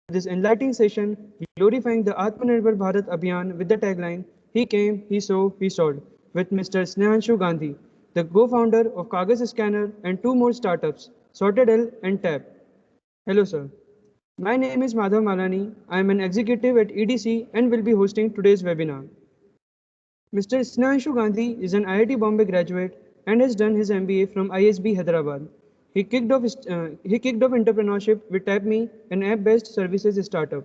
this enlightening session glorifying the Aatmanirbhar Bharat Abhiyan with the tagline He came, he saw, he sold with Mr. Snehanshu Gandhi, the co-founder of Kagaz Scanner and two more startups, Sorted L and Tap. Hello sir. My name is Madhav Malani. I am an executive at EDC and will be hosting today's webinar. Mr. Snehanshu Gandhi is an IIT Bombay graduate and has done his MBA from ISB Hyderabad. He kicked off entrepreneurship with TapMe, an app-based services startup.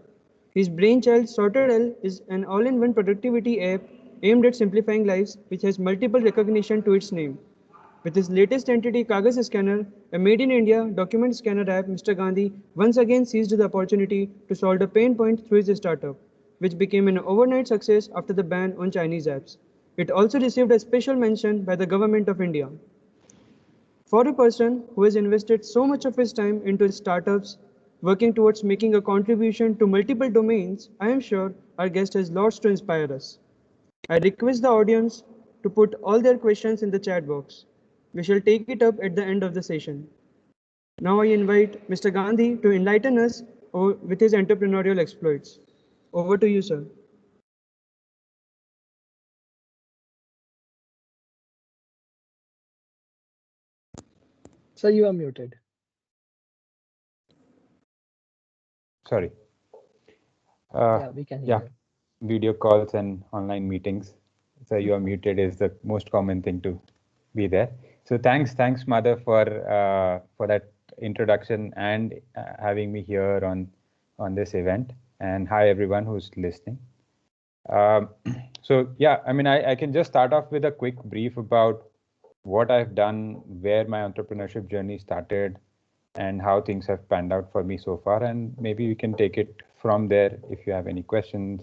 His brainchild Sorted L is an all-in-one productivity app aimed at simplifying lives, which has multiple recognition to its name. With his latest entity, Kagaz Scanner, a made in India document scanner app, Mr. Gandhi once again seized the opportunity to solve a pain point through his startup, which became an overnight success after the ban on Chinese apps. It also received a special mention by the Government of India. For a person who has invested so much of his time into his startups, working towards making a contribution to multiple domains, I am sure our guest has lots to inspire us. I request the audience to put all their questions in the chat box. We shall take it up at the end of the session. Now I invite Mr. Gandhi to enlighten us with his entrepreneurial exploits. Over to you, sir. Sir, you are muted. Sorry. Yeah, we can hear you. Video calls and online meetings. So you are muted is the most common thing to be there. So thanks, Mother, for that introduction and having me here on this event. And hi everyone who's listening. So yeah, I mean, I can just start off with a quick brief about what I've done, where my entrepreneurship journey started, and how things have panned out for me so far. And maybe we can take it from there. If you have any questions,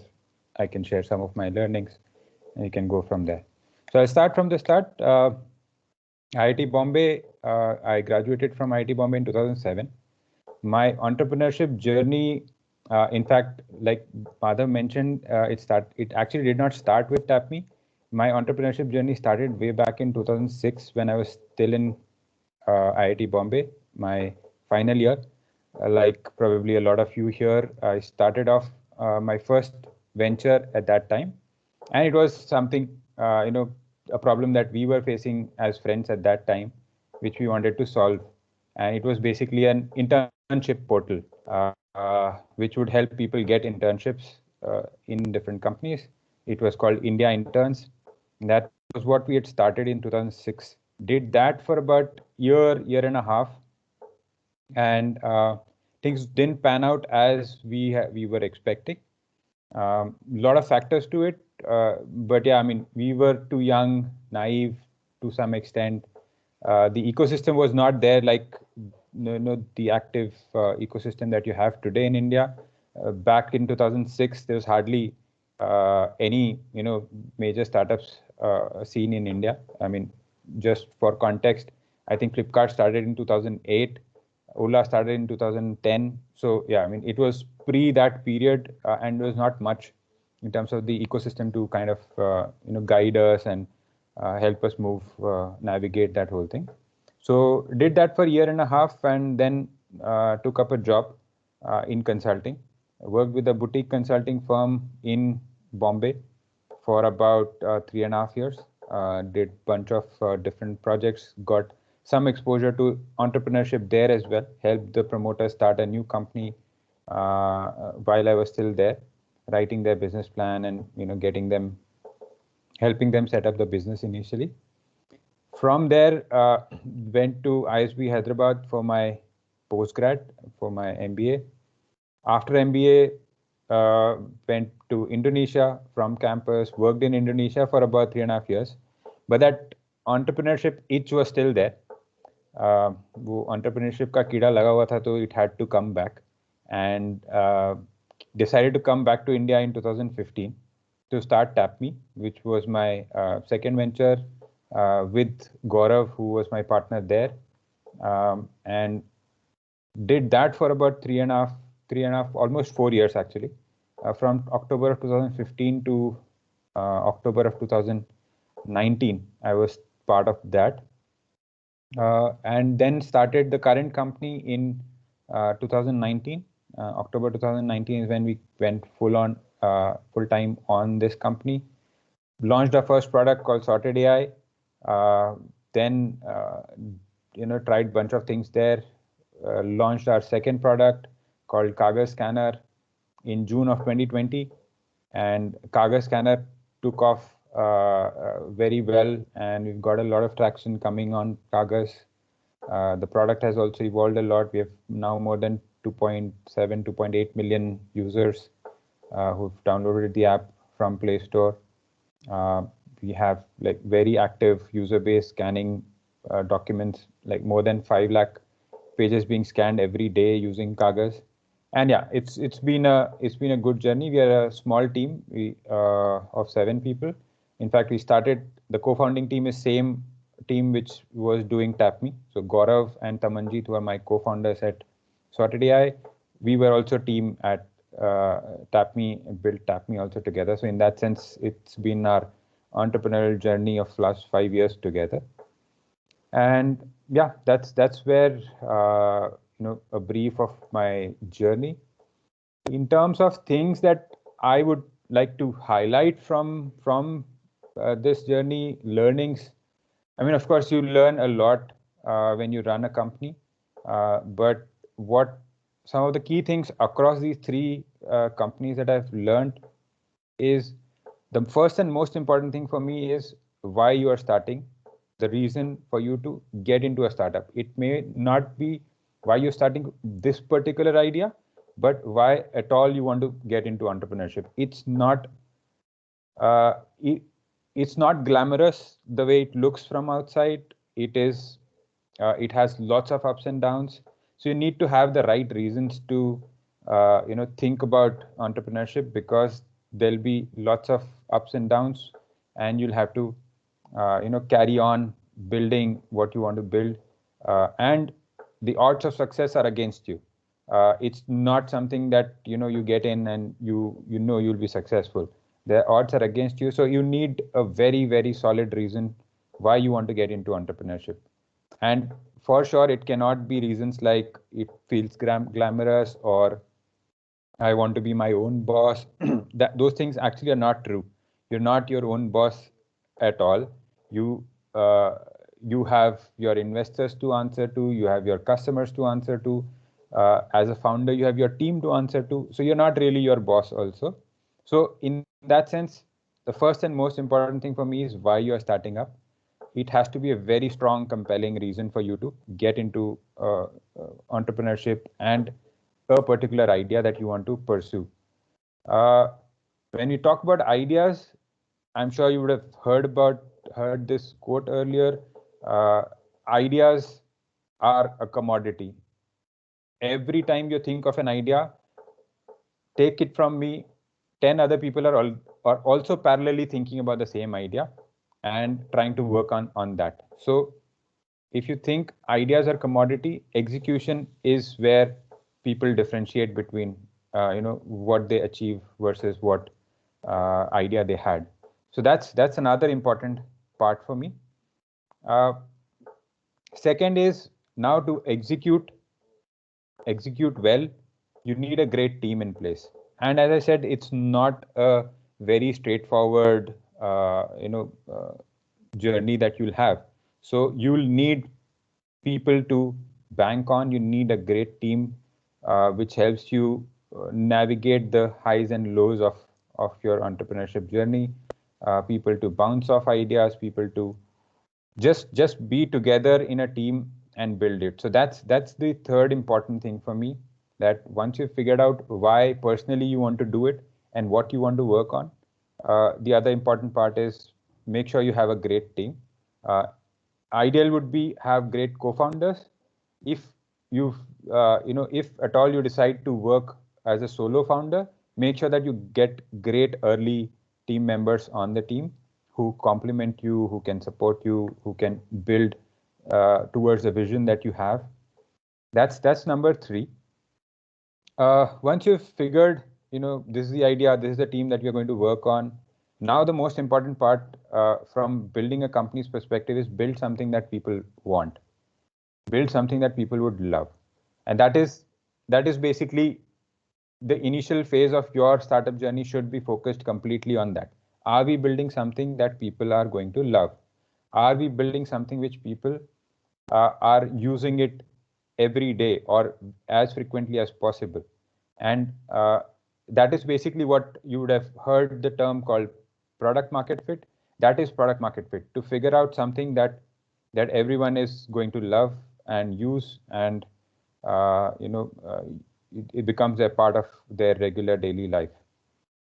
I can share some of my learnings and you can go from there. So I'll start from the start. IIT Bombay, I graduated from IIT Bombay in 2007. My entrepreneurship journey, in fact, like Madhav mentioned, it actually did not start with TapMe. My entrepreneurship journey started way back in 2006 when I was still in IIT Bombay, my final year. Like probably a lot of you here, I started off my first venture at that time. And it was something, a problem that we were facing as friends at that time, which we wanted to solve. And it was basically an internship portal, which would help people get internships in different companies. It was called India Interns. That was what we had started in 2006. Did that for about year and a half. And things didn't pan out as we were expecting. Lot of factors to it, but yeah, I mean, we were too young, naive to some extent. The ecosystem was not there like the active ecosystem that you have today in India. Back in 2006, there was hardly any major startups seen in India. I mean, just for context, I think Flipkart started in 2008. Ola started in 2010. So yeah, I mean, it was pre that period and there was not much in terms of the ecosystem to kind of guide us and help us move, navigate that whole thing. So did that for a year and a half and then took up a job in consulting. I worked with a boutique consulting firm in Bombay for about 3.5 years. Did bunch of different projects, got some exposure to entrepreneurship there as well, helped the promoter start a new company while I was still there, writing their business plan and helping them set up the business initially. From there, went to ISB Hyderabad for my postgrad, for my MBA. After MBA, went to Indonesia from campus, worked in Indonesia for about 3.5 years. But that entrepreneurship itch was still there. वो entrepreneurship का कीड़ा लगा हुआ था, तो it had to come back, and decided to come back to India in 2015 to start TapMe, which was my second venture with Gaurav, who was my partner there, and did that for about 3.5, almost 4 years actually, from October of 2015 to October of 2019. I was part of that. And then started the current company in 2019, October 2019 is when we went full time on this company. Launched our first product called Sorted AI. Then tried a bunch of things there. Launched our second product called Kaga Scanner in June of 2020, and Kaga Scanner took off very well, and we've got a lot of traction coming on Kagas. The product has also evolved a lot. We have now more than 2.7, 2.8 million users who've downloaded the app from Play Store. We have like very active user base scanning documents, like more than 5 lakh pages being scanned every day using Kagas. And yeah, it's been a good journey. We are a small team of 7 people. In fact, the co-founding team is same team which was doing TapMe. So Gaurav and Tamanjit, who are my co-founders at Sorted AI, we were also team at TapMe, built TapMe also together. So in that sense, it's been our entrepreneurial journey of last 5 years together. And yeah, that's where a brief of my journey. In terms of things that I would like to highlight from this journey, learnings. I mean, of course, you learn a lot when you run a company, but some of the key things across these 3 companies that I've learned is the first and most important thing for me is why you are starting, the reason for you to get into a startup. It may not be why you're starting this particular idea, but why at all you want to get into entrepreneurship. It's not glamorous the way it looks from outside. It has lots of ups and downs. So you need to have the right reasons to think about entrepreneurship, because there'll be lots of ups and downs, and you'll have to carry on building what you want to build, and the odds of success are against you. It's not something that you get in and you'll be successful. The odds are against you, so you need a very, very solid reason why you want to get into entrepreneurship. And for sure, it cannot be reasons like it feels glamorous or I want to be my own boss. Those things actually are not true. You're not your own boss at all. You have your investors to answer to. You have your customers to answer to. As a founder, you have your team to answer to. So you're not really your boss also. So in that sense, the first and most important thing for me is why you are starting up. It has to be a very strong, compelling reason for you to get into entrepreneurship and a particular idea that you want to pursue. When we talk about ideas, I'm sure you would have heard this quote earlier. Ideas are a commodity. Every time you think of an idea, take it from me, 10 other people are also parallelly thinking about the same idea and trying to work on that. So if you think ideas are commodity, execution is where people differentiate between what they achieve versus what idea they had. So that's another important part for me. Second is, now to execute well, you need a great team in place. And as I said, it's not a very straightforward journey that you'll have. So you'll need people to bank on. You need a great team which helps you navigate the highs and lows of your entrepreneurship journey. People to bounce off ideas, people to just be together in a team and build it. So that's the third important thing for me, that once you've figured out why personally you want to do it and what you want to work on, the other important part is make sure you have a great team. Ideal would be have great co-founders. If if at all you decide to work as a solo founder, make sure that you get great early team members on the team who complement you, who can support you, who can build towards the vision that you have. That's number 3. Once you've figured, this is the idea, this is the team that we're going to work on. Now the most important part from building a company's perspective is build something that people want. Build something that people would love. And that is basically the initial phase of your startup journey should be focused completely on that. Are we building something that people are going to love? Are we building something which people are using it every day or as frequently as possible? And that is basically what you would have heard the term called product market fit. That is product market fit, to figure out something that everyone is going to love and use, and it becomes a part of their regular daily life.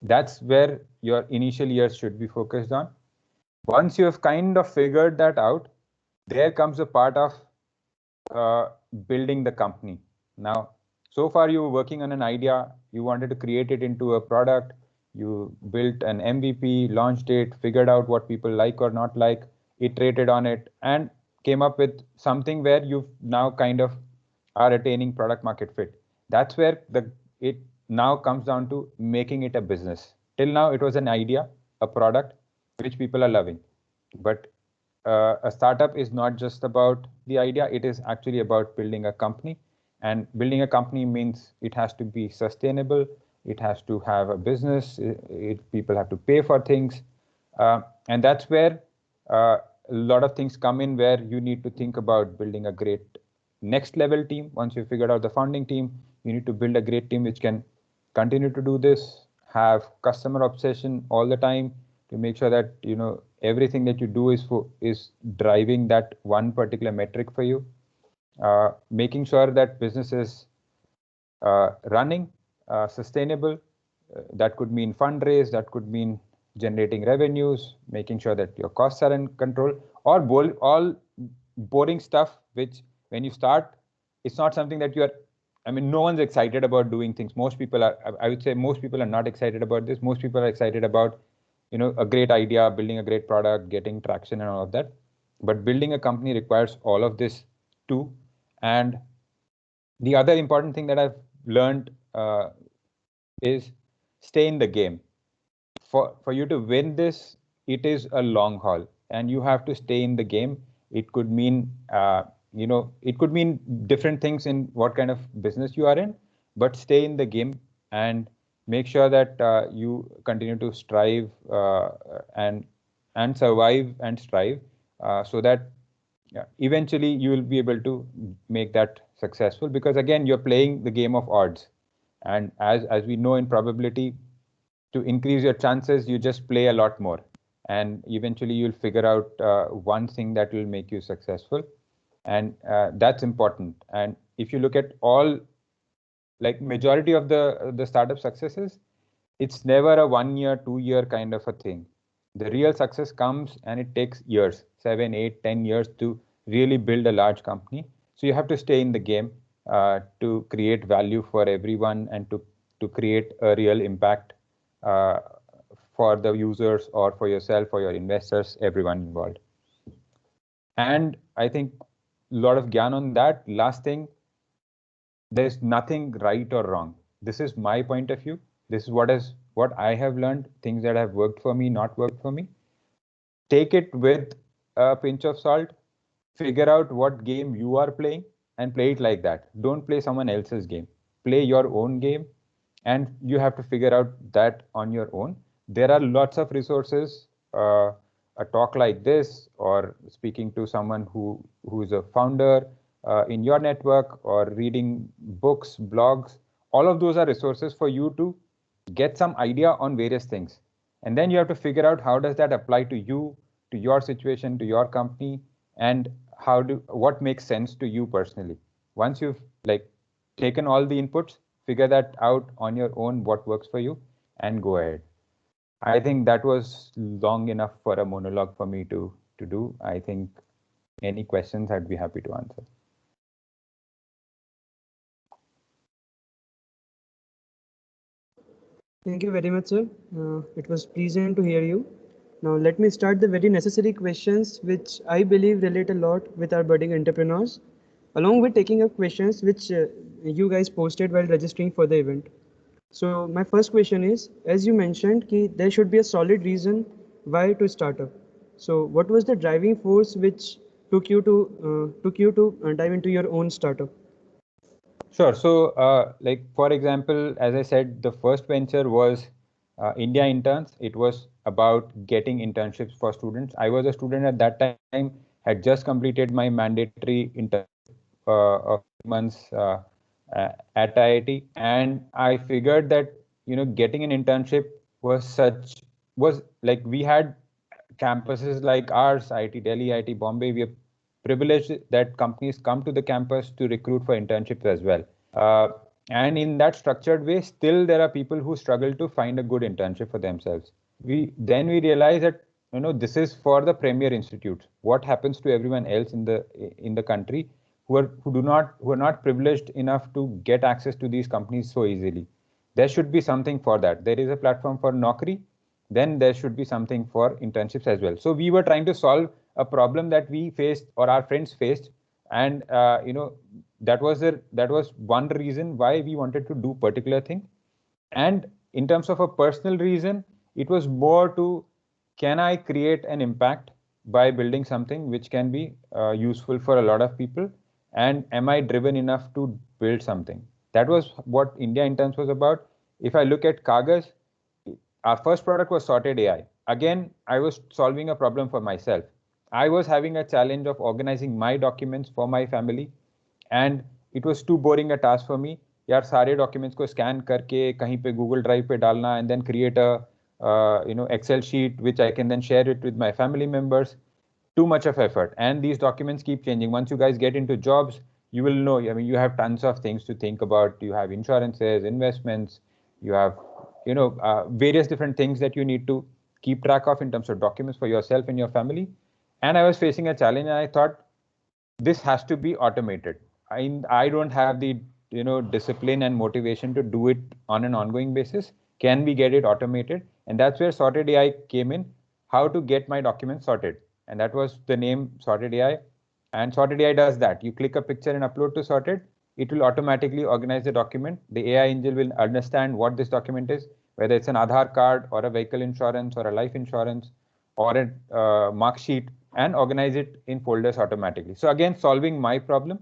That's where your initial years should be focused on. Once you have kind of figured that out, there comes a part of building the company. Now, so far you were working on an idea, you wanted to create it into a product, you built an MVP, launched it, figured out what people like or not like, iterated on it, and came up with something where you now kind of are attaining product market fit. That's where it now comes down to making it a business. Till now, it was an idea, a product, which people are loving. But a startup is not just about the idea, it is actually about building a company. And building a company means it has to be sustainable, it has to have a business, people have to pay for things. And that's where a lot of things come in, where you need to think about building a great next level team. Once you've figured out the founding team, you need to build a great team which can continue to do this, have customer obsession all the time, to make sure that everything that you do is driving that one particular metric for you. Making sure that business is running, sustainable. That could mean fundraise, that could mean generating revenues, making sure that your costs are in control, or all boring stuff which when you start, it's not something that no one's excited about doing things. Most people are, I would say most people are not excited about this. Most people are excited about a great idea, building a great product, getting traction and all of that. But building a company requires all of this too. And the other important thing that I've learned is stay in the game. For you to win this, it is a long haul, and you have to stay in the game. It could mean it could mean different things in what kind of business you are in, but stay in the game and make sure that you continue to strive and survive and strive, so that eventually you will be able to make that successful. Because again, you're playing the game of odds, and as we know in probability, to increase your chances, you just play a lot more, and eventually you'll figure out one thing that will make you successful, and that's important. And if you look at all, like majority of the startup successes, it's never a 1 year, 2 year kind of a thing. The real success comes and it takes years, 7, 8, 10 years to really build a large company. So you have to stay in the game to create value for everyone, and to create a real impact for the users, or for yourself, or your investors, everyone involved. And I think a lot of gyan on that. Last thing, there's nothing right or wrong. This is my point of view. This is what I have learned, things that have worked for me, not worked for me. Take it with a pinch of salt. Figure out what game you are playing and play it like that. Don't play someone else's game. Play your own game, and you have to figure out that on your own. There are lots of resources. A talk like this, or speaking to someone who is a founder in your network, or reading books, blogs, all of those are resources for you to get some idea on various things. And then you have to figure out how does that apply to you, to your situation, to your company, and what makes sense to you personally. Once you've taken all the inputs, figure that out on your own, what works for you, and go ahead. I think that was long enough for a monologue for me to do. I think any questions, I'd be happy to answer. Thank you very much, sir. It was pleasant to hear you. Now let me start the very necessary questions which I believe relate a lot with our budding entrepreneurs, along with taking up questions which you guys posted while registering for the event. So my first question is, as you mentioned, there should be a solid reason why to start up. So what was the driving force which took you to dive into your own startup? Sure. So, like, for example, as I said, the first venture was India Interns. It was about getting internships for students. I was a student at that time, had just completed my mandatory internship of 3 months at IIT, and I figured that getting an internship was like, we had campuses like ours, IIT Delhi, IIT Bombay. We are privileged that companies come to the campus to recruit for internships as well. Uh, and in that structured way, still there are people who struggle to find a good internship for themselves. We realize that this is for the premier institutes. What happens to everyone else in the country who are not privileged enough to get access to these companies so easily? There should be something for that. There is a platform for Naukri, then there should be something for internships as well. So we were trying to solve a problem that we faced or our friends faced, and that was one reason why we wanted to do particular thing. And in terms of a personal reason, it was more to, can I create an impact by building something which can be useful for a lot of people, and am I driven enough to build something? That was what India Interns was about. If I look at Kagaz, our first product was Sorted AI. Again, I was solving a problem for myself. I was having a challenge of organizing my documents for my family, and it was too boring a task for me. यार सारे documents को scan करके कहीं पे Google Drive पे डालना, and then create a Excel sheet which I can then share it with my family members. Too much of effort, and these documents keep changing. Once you guys get into jobs, you will know. I mean, you have tons of things to think about. You have insurances, investments, you have various different things that you need to keep track of in terms of documents for yourself and your family. And I was facing a challenge, and I thought, this has to be automated. I don't have the discipline and motivation to do it on an ongoing basis. Can we get it automated? And that's where Sorted AI came in. How to get my documents sorted, and that was the name, Sorted AI. And Sorted AI does that. You click a picture and upload to Sorted, it will automatically organize the document. The AI engine will understand what this document is, whether it's an Aadhaar card or a vehicle insurance or a life insurance or a mark sheet, and organize it in folders automatically. So again, solving my problem.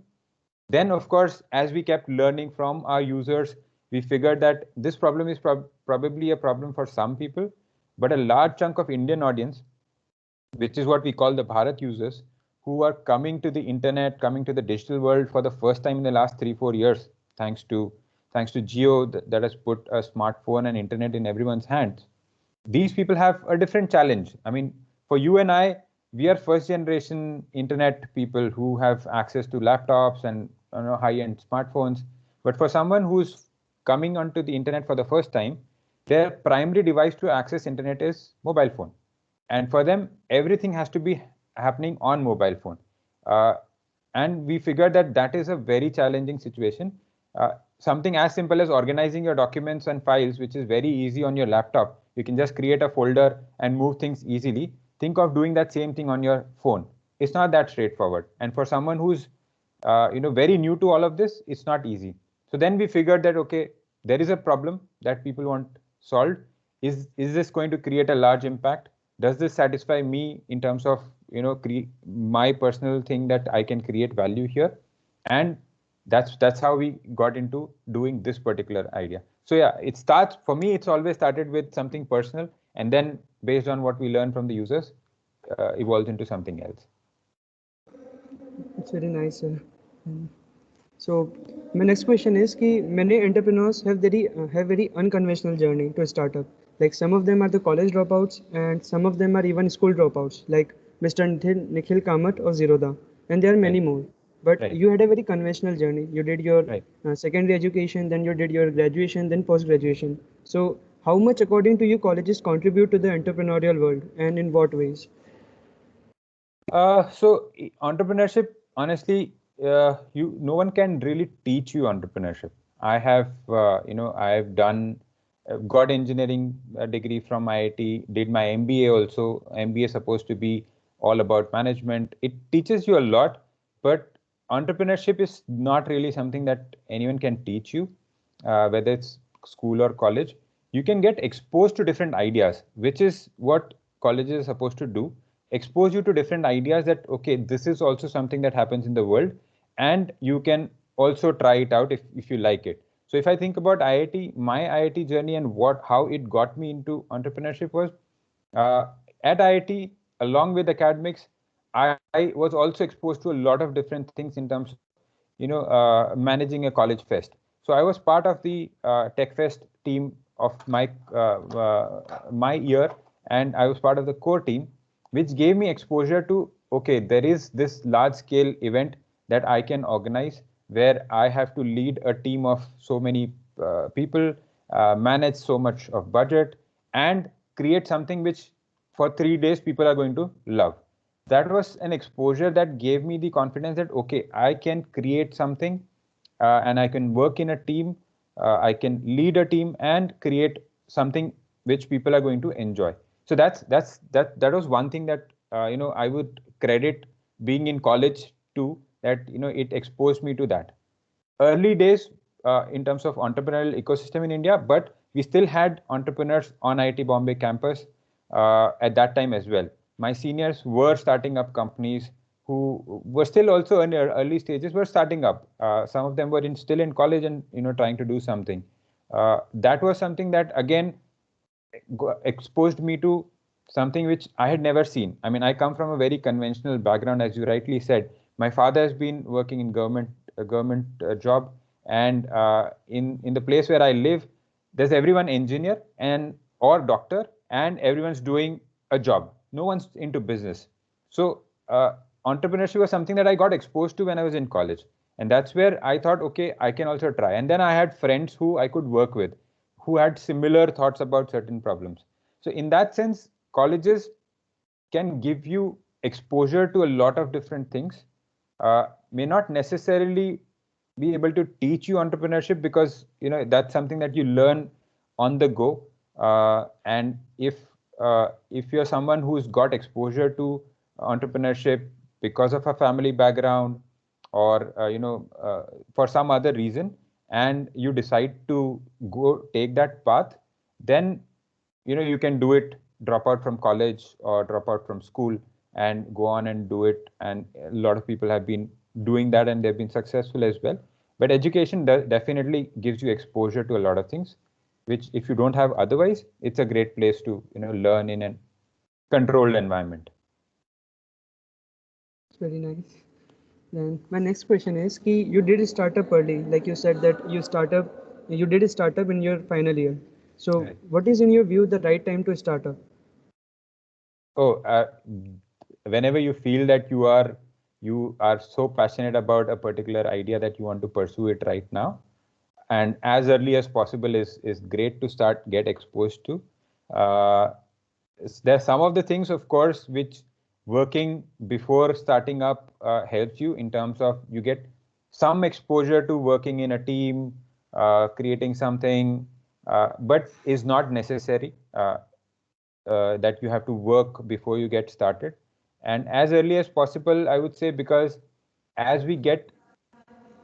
Then, of course, as we kept learning from our users, we figured that this problem is probably a problem for some people, but a large chunk of Indian audience, which is what we call the Bharat users, who are coming to the internet, coming to the digital world for the first time in the last 3-4 years, thanks to Jio that has put a smartphone and internet in everyone's hands. These people have a different challenge. I mean, for you and I, we are first generation internet people who have access to laptops and high-end smartphones. But for someone who's coming onto the internet for the first time, their primary device to access internet is mobile phone. And for them, everything has to be happening on mobile phone. And we figured that is a very challenging situation. Something as simple as organizing your documents and files, which is very easy on your laptop. You can just create a folder and move things easily. Think of doing that same thing on your phone. It's not that straightforward. And for someone who's very new to all of this, it's not easy. So then we figured that, okay, there is a problem that people want solved. Is this going to create a large impact? Does this satisfy me in terms of my personal thing that I can create value here? And that's how we got into doing this particular idea. So yeah, it starts, for me, it's always started with something personal, and then based on what we learn from the users, evolves into something else. It's very nice, sir. So my next question is कि many entrepreneurs have very unconventional journey to a startup. Like some of them are the college dropouts, and some of them are even school dropouts, like Mr. Nikhil Kamath or Zerodha, and there are many more. But you had a very conventional journey. You did your secondary education, then you did your graduation, then post-graduation. So how much, according to you, colleges contribute to the entrepreneurial world, and in what ways? So entrepreneurship, honestly, no one can really teach you entrepreneurship. I have got engineering degree from IIT, did my MBA also. MBA is supposed to be all about management. It teaches you a lot, but entrepreneurship is not really something that anyone can teach you, whether it's school or college. You can get exposed to different ideas, which is what colleges are supposed to do. Expose you to different ideas that, okay, this is also something that happens in the world, and you can also try it out if you like it. So if I think about IIT, my IIT journey and how it got me into entrepreneurship was at IIT, along with academics, I was also exposed to a lot of different things in terms of managing a college fest. So I was part of the Tech Fest team of my year, and I was part of the core team, which gave me exposure to, okay, there is this large scale event that I can organize where I have to lead a team of so many people, manage so much of budget, and create something which for 3 days people are going to love. That was an exposure that gave me the confidence that, okay, I can create something and I can work in a team, I can lead a team and create something which people are going to enjoy. So that was one thing that I would credit being in college too, that it exposed me to that. Early days in terms of entrepreneurial ecosystem in India, but we still had entrepreneurs on IIT Bombay campus at that time as well. My seniors were starting up companies who were still also in their early stages, were starting up. Some of them were still in college and trying to do something. That was something that again exposed me to something which I had never seen. I mean, I come from a very conventional background, as you rightly said. My father has been working in government job, and in the place where I live, there's everyone engineer and or doctor, and everyone's doing a job. No one's into business. So entrepreneurship was something that I got exposed to when I was in college, and that's where I thought, okay, I can also try. And then I had friends who I could work with, who had similar thoughts about certain problems. So in that sense, colleges can give you exposure to a lot of different things, may not necessarily be able to teach you entrepreneurship, because that's something that you learn on the go. And if you're someone who's got exposure to entrepreneurship because of a family background, or for some other reason, and you decide to go take that path, then you can do it, drop out from college or drop out from school and go on and do it. And a lot of people have been doing that and they've been successful as well. But education definitely gives you exposure to a lot of things, which if you don't have otherwise, it's a great place to learn in a controlled environment. It's very nice. Then my next question is, you did a startup early, like you said that you did a startup in your final year. So Right. what is in your view the right time to start up? Whenever you feel that you are so passionate about a particular idea that you want to pursue it right now, and as early as possible is great to get exposed to. There are some of the things, of course, which working before starting up helps you, in terms of you get some exposure to working in a team, creating something, but is not necessary that you have to work before you get started. And as early as possible, I would say, because as we get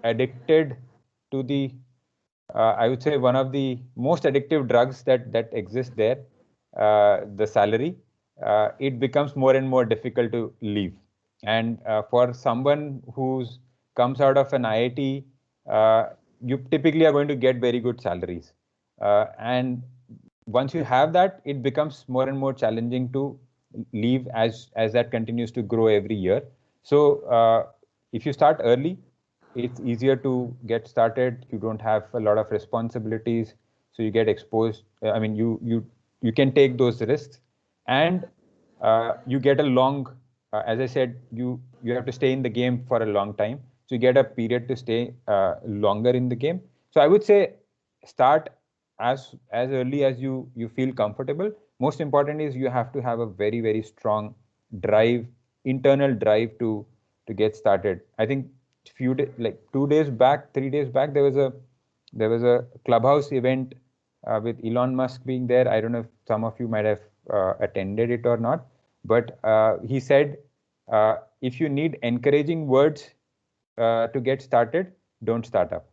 addicted to the I would say one of the most addictive drugs that exist there, the salary, it becomes more and more difficult to leave. And for someone who's comes out of an IIT, you typically are going to get very good salaries. And once you have that, it becomes more and more challenging to leave as that continues to grow every year. So if you start early, it's easier to get started. You don't have a lot of responsibilities, so you get exposed. I mean, you can take those risks, and you get a long. As I said, you have to stay in the game for a long time, so you get a period to stay longer in the game. So I would say start as early as you feel comfortable. Most important is you have to have a very, very strong drive, internal drive to get started. I think like 2 days back, 3 days back, there was a Clubhouse event with Elon Musk being there. I don't know if some of you might have attended it or not, but he said, if you need encouraging words to get started, don't start up.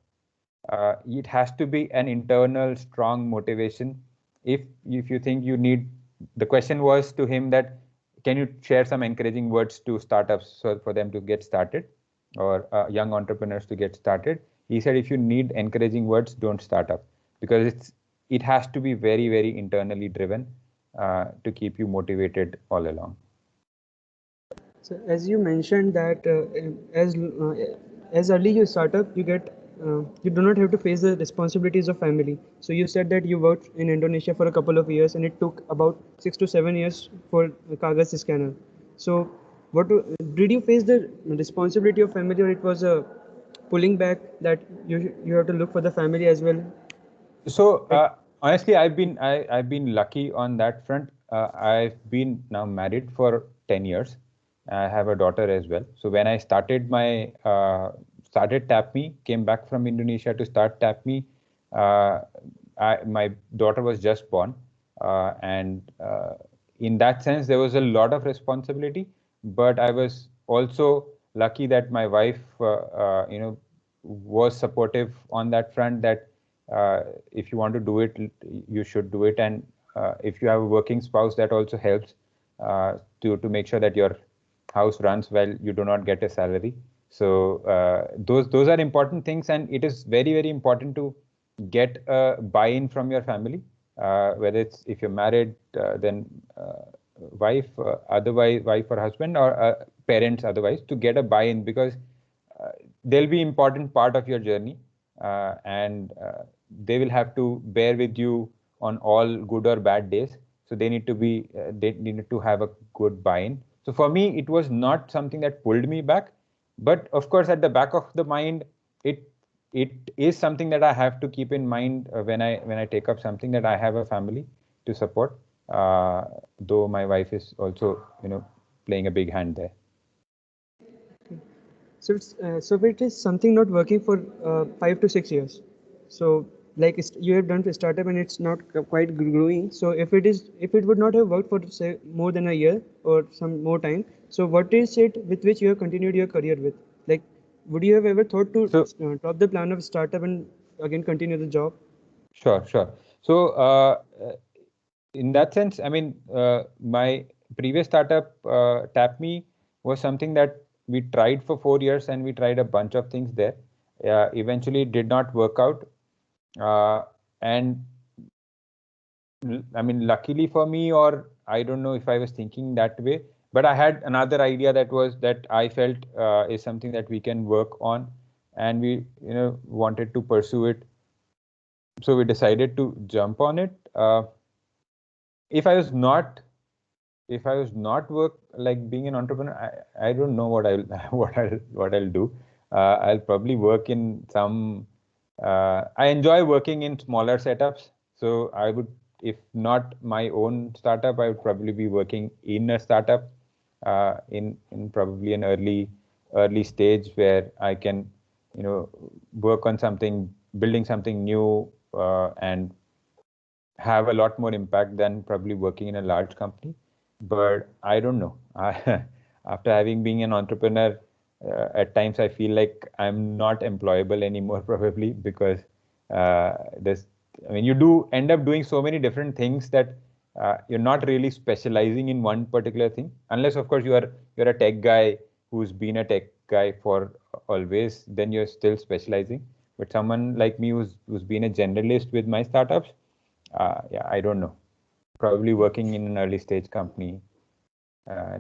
It has to be an internal strong motivation. If you think you need, the question was to him that, can you share some encouraging words to startups so for them to get started? or young entrepreneurs to get started. He said, if you need encouraging words, don't start up, because it has to be very, very internally driven to keep you motivated all along. So as you mentioned that as early you start up, you do not have to face the responsibilities of family. So you said that you worked in Indonesia for a couple of years, and it took about 6 to 7 years for Kagas scanner. So did you face the responsibility of family, or it was a pulling back that you have to look for the family as well? So honestly, I've been lucky on that front. I've been now married for 10 years. I have a daughter as well. So when I started started TapMe, came back from Indonesia to start TapMe, my daughter was just born, and in that sense there was a lot of responsibility. But I was also lucky that my wife, was supportive on that front. That if you want to do it, you should do it, and if you have a working spouse, that also helps to make sure that your house runs well, you do not get a salary. So those are important things, and it is very, very important to get a buy-in from your family, whether it's, if you're married, then wife, otherwise wife or husband, or parents otherwise, to get a buy-in, because they'll be important part of your journey, and they will have to bear with you on all good or bad days. So they need to have a good buy-in. So for me, it was not something that pulled me back, but of course, at the back of the mind, it is something that I have to keep in mind when I take up something, that I have a family to support. Though my wife is also, playing a big hand there. So it is something not working for 5 to 6 years. So like you have done the startup and it's not quite growing. So if it would not have worked for say more than a year or some more time, so what is it with which you have continued your career with? Like, would you have ever thought to drop the plan of startup and again continue the job? Sure. So in that sense, I mean, my previous startup, TapMe, was something that we tried for 4 years, and we tried a bunch of things there. Eventually, it did not work out. And I mean, luckily for me, or I don't know if I was thinking that way, but I had another idea that I felt is something that we can work on, and we wanted to pursue it. So we decided to jump on it. If I was not like being an entrepreneur, I don't know what I'll what I'll do. I'll probably work in some. I enjoy working in smaller setups, so I would, if not my own startup, I would probably be working in a startup, in probably an early stage, where I can work on something, building something new, and have a lot more impact than probably working in a large company. But I don't know. After having been an entrepreneur, at times I feel like I'm not employable anymore, probably because you do end up doing so many different things that you're not really specializing in one particular thing, unless of course you're a tech guy who's been a tech guy for always, then you're still specializing. But someone like me who's been a generalist with my startups, I don't know. Probably working in an early stage company,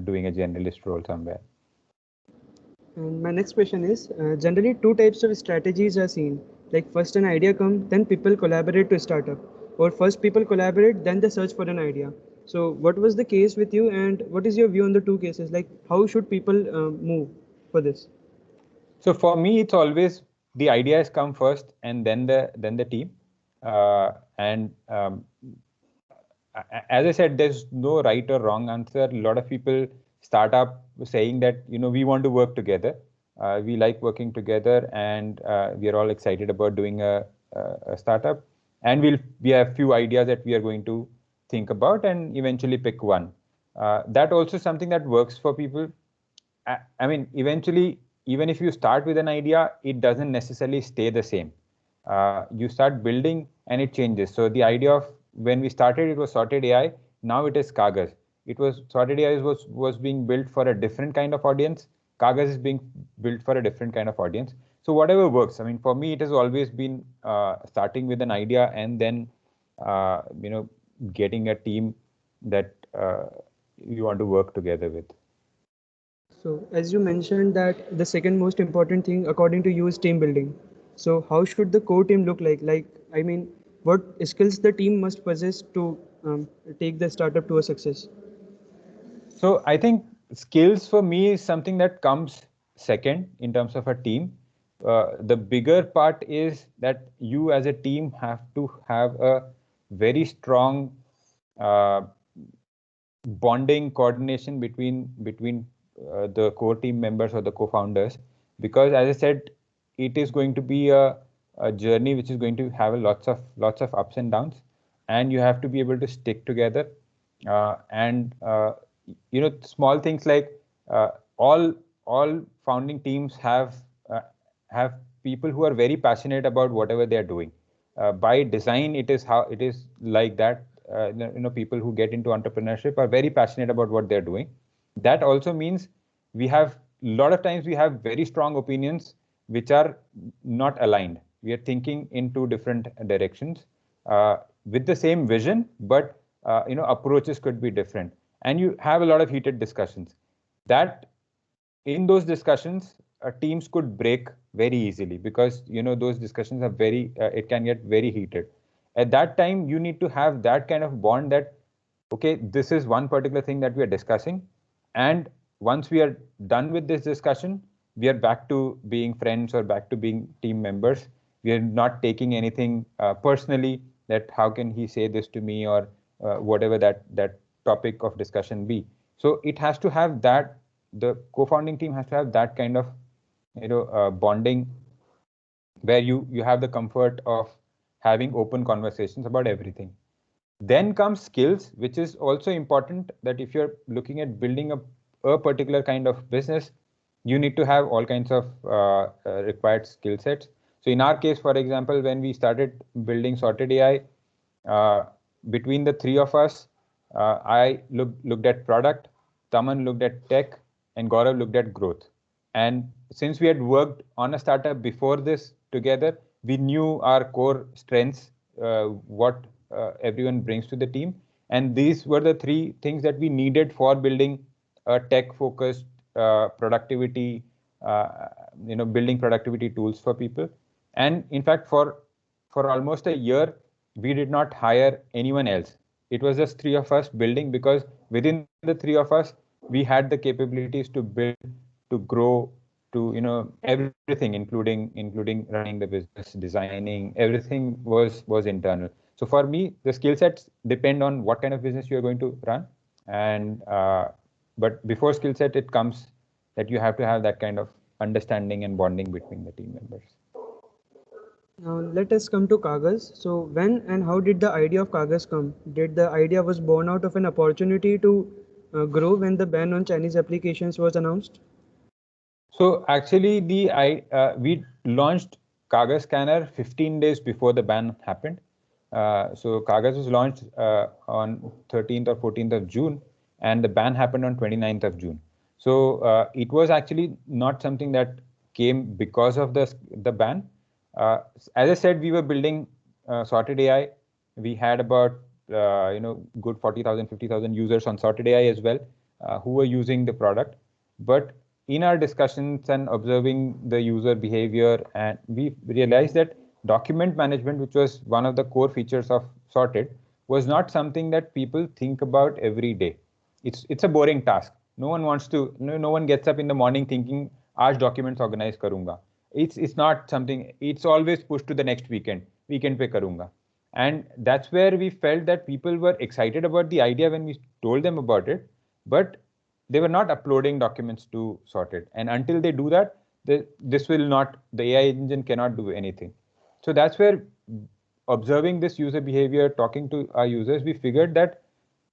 doing a generalist role somewhere. And my next question is, generally two types of strategies are seen. Like first an idea comes, then people collaborate to start up. Or first people collaborate, then they search for an idea. So what was the case with you, and what is your view on the two cases? Like how should people move for this? So for me, it's always the ideas come first, and then the team. And as I said, there's no right or wrong answer. A lot of people start up saying that we want to work together. We like working together, and we are all excited about doing a startup. And we have few ideas that we are going to think about, and eventually pick one. That also something that works for people. I mean, eventually, even if you start with an idea, it doesn't necessarily stay the same. You start building and it changes. So the idea of when we started, it was sorted AI. Now it is Kagas. It was sorted AI was being built for a different kind of audience. Kaagaz is being built for a different kind of audience. So whatever works. I mean, for me, it has always been starting with an idea and then, getting a team that you want to work together with. So, as you mentioned that the second most important thing according to you is team building. So, how should the core team look like? I mean, what skills the team must possess to take the startup to a success? So I think skills for me is something that comes second in terms of a team. The bigger part is that you as a team have to have a very strong uh, bonding coordination between the core team members or the co-founders, because as I said, it is going to be a journey which is going to have lots of ups and downs, and you have to be able to stick together. And small things like uh, all founding teams have people who are very passionate about whatever they are doing. By design, it is like that. People who get into entrepreneurship are very passionate about what they're doing. That also means we have a lot of times we have very strong opinions which are not aligned. We are thinking in two different directions with the same vision, but approaches could be different, and you have a lot of heated discussions. That in those discussions, teams could break very easily, because those discussions are it can get very heated. At that time, you need to have that kind of bond that, okay, this is one particular thing that we are discussing, and once we are done with this discussion, we are back to being friends or back to being team members. We are not taking anything personally, that how can he say this to me, or whatever that topic of discussion be. So it has to have that, the co-founding team has to have that kind of bonding, where you have the comfort of having open conversations about everything. Then comes skills, which is also important, that if you're looking at building a particular kind of business, you need to have all kinds of required skill sets. So in our case, for example, when we started building Sorted AI, between the three of us, I looked at product, Taman looked at tech, and Gaurav looked at growth. And since we had worked on a startup before this together, we knew our core strengths, what everyone brings to the team. And these were the three things that we needed for building a tech-focused productivity, building productivity tools for people. And in fact, for almost a year, we did not hire anyone else. It was just three of us building, because within the three of us, we had the capabilities to build, to grow, to everything, including running the business, designing. Everything was internal. So for me, the skill sets depend on what kind of business you are going to run. And but before skill set, it comes that you have to have that kind of understanding and bonding between the team members. Now let us come to Kaagaz. So when and how did the idea of Kaagaz come? Did the idea was born out of an opportunity to grow when the ban on Chinese applications was announced? So actually, we launched Kaagaz Scanner 15 days before the ban happened. So Kaagaz was launched on 13th or 14th of June, and the ban happened on 29th of June. So it was actually not something that came because of the ban. As I said, we were building Sorted AI. We had about good 40,000, 50,000 users on Sorted AI as well, who were using the product. But in our discussions and observing the user behavior, and we realized that document management, which was one of the core features of Sorted, was not something that people think about every day. It's a boring task. No one wants to. No one gets up in the morning thinking, "Aaj documents organize karunga." It's not something. It's always pushed to the next weekend. Weekend pe karunga. And that's where we felt that people were excited about the idea when we told them about it, but they were not uploading documents to Sorted. And until they do that, the AI engine cannot do anything. So that's where, observing this user behavior, talking to our users, we figured that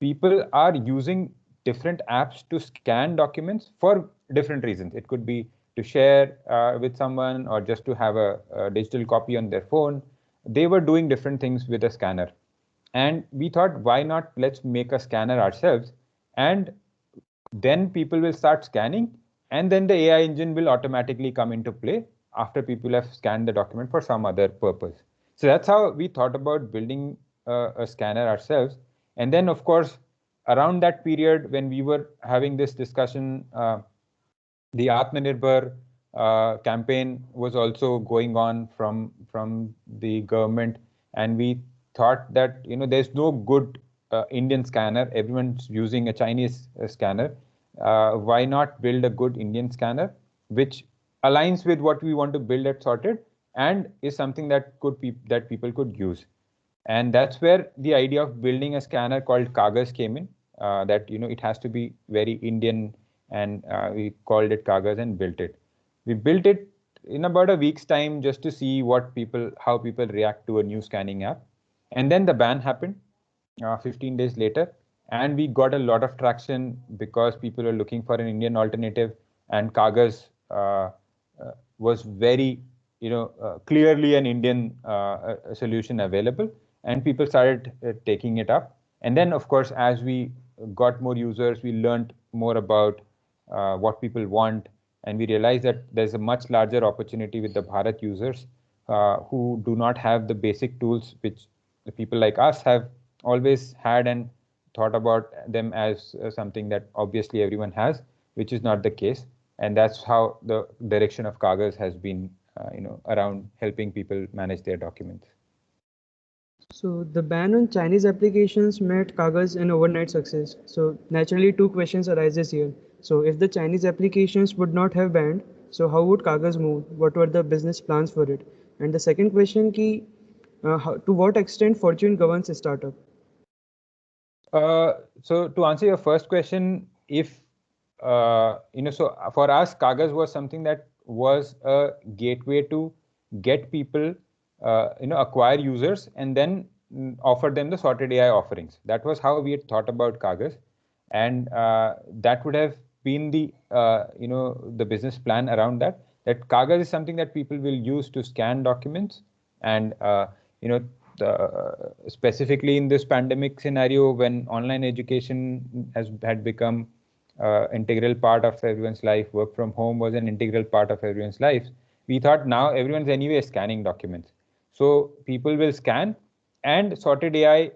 people are using different apps to scan documents for different reasons. It could be to share with someone, or just to have a digital copy on their phone. They were doing different things with a scanner. And we thought, why not let's make a scanner ourselves, and then people will start scanning, and then the AI engine will automatically come into play after people have scanned the document for some other purpose. So that's how we thought about building a scanner ourselves. And then, of course, around that period when we were having this discussion, the Aatmanirbhar campaign was also going on from the government, and we thought that there's no good Indian scanner. Everyone's using a Chinese scanner. Why not build a good Indian scanner which aligns with what we want to build at Sorted and is something that people could use? And that's where the idea of building a scanner called Kagas came in. That it has to be very Indian, and we called it Kagas and built it. We built it in about a week's time just to see how people react to a new scanning app. And then the ban happened 15 days later, and we got a lot of traction because people were looking for an Indian alternative, and Kagas was very clearly an Indian solution available, and people started taking it up. And then, of course, as we got more users, we learned more about what people want, and we realized that there's a much larger opportunity with the Bharat users who do not have the basic tools which the people like us have always had and thought about them as something that obviously everyone has, which is not the case. And that's how the direction of Kagas has been, around helping people manage their documents. So the ban on Chinese applications made Kagas an overnight success. So naturally, two questions arises here. So if the Chinese applications would not have banned, so how would Kagas move? What were the business plans for it? And the second question, to what extent fortune governs a startup? So to answer your first question, if so for us, Kagas was something that was a gateway to get people, acquire users and then offer them the Sorted AI offerings. That was how we had thought about Kagas, and that would have been the the business plan around that. That Kagas is something that people will use to scan documents, and specifically in this pandemic scenario when online education had become integral part of everyone's life, work from home was an integral part of everyone's life. We thought now everyone's anyway scanning documents, so people will scan, and Sorted AI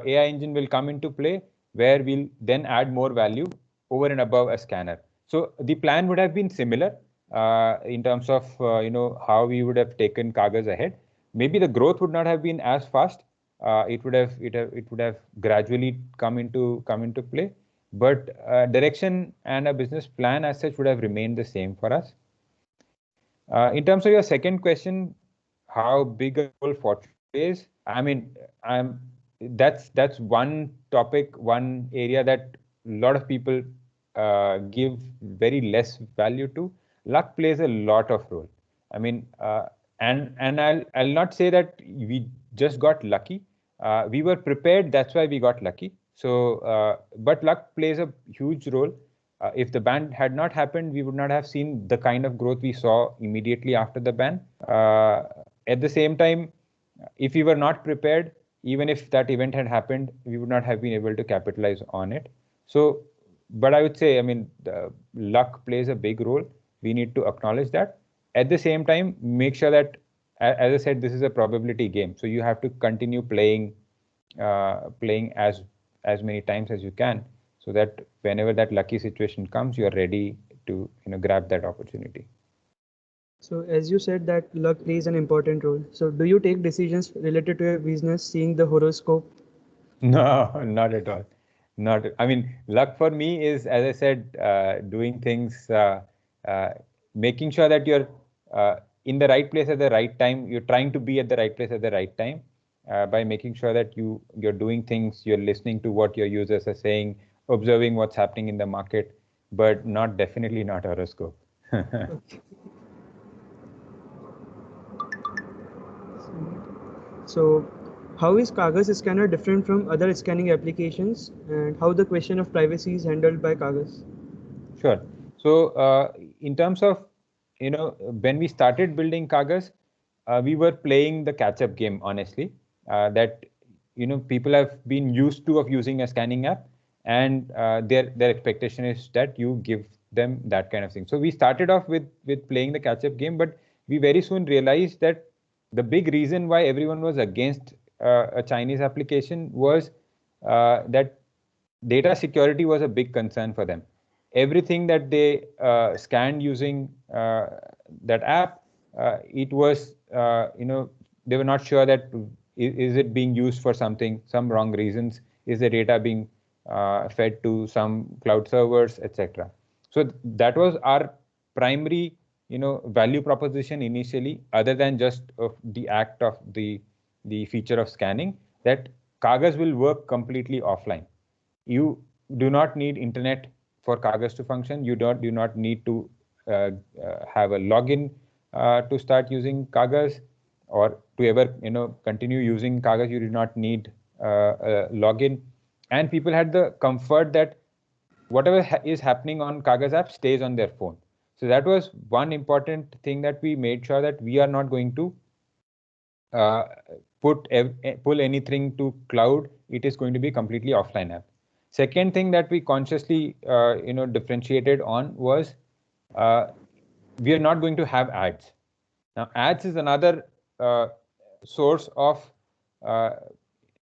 engine will come into play where we'll then add more value over and above a scanner. So the plan would have been similar in terms of how we would have taken Kagas ahead. Maybe the growth would not have been as fast. It would have gradually come into play, but direction and a business plan as such would have remained the same for us. In terms of your second question, how big a role fortune plays, I mean, that's one topic, one area that a lot of people give very less value to. Luck plays a lot of role. I mean, and I'll not say that we just got lucky. We were prepared. That's why we got lucky. So, but luck plays a huge role. If the ban had not happened, we would not have seen the kind of growth we saw immediately after the ban. At the same time, if we were not prepared, even if that event had happened, we would not have been able to capitalize on it. So, but I would say, I mean, luck plays a big role. We need to acknowledge that. At the same time, make sure that, as I said, this is a probability game. So you have to continue playing as many times as you can, so that whenever that lucky situation comes, you are ready to grab that opportunity. So as you said that luck plays an important role. So do you take decisions related to your business seeing the horoscope? No, not at all. Not. I mean, luck for me is, as I said, doing things, making sure that you're in the right place at the right time. You're trying to be at the right place at the right time by making sure that you're doing things, you're listening to what your users are saying, observing what's happening in the market, but definitely not horoscope. So how is Kagas scanner different from other scanning applications, and how the question of privacy is handled by Kagas? Sure. So in terms of, when we started building Kagas, we were playing the catch-up game, honestly, that, people have been used to of using a scanning app, and their expectation is that you give them that kind of thing. So we started off with playing the catch-up game, but we very soon realized that the big reason why everyone was against a Chinese application was that data security was a big concern for them. Everything that they scanned using that app, it was, they were not sure that is it being used for something, some wrong reasons, is the data being fed to some cloud servers, etc. So that was our primary, value proposition initially, other than just the act of the feature of scanning, that Kagas will work completely offline. You do not need internet for Kagas to function. You do not need to have a login to start using Kagas, or to ever continue using Kagas. You do not need a login, and people had the comfort that whatever is happening on Kagas app stays on their phone. So that was one important thing, that we made sure that we are not going to pull anything to cloud. It is going to be completely offline app. Second thing that we consciously differentiated on was we are not going to have ads. Now ads is another source of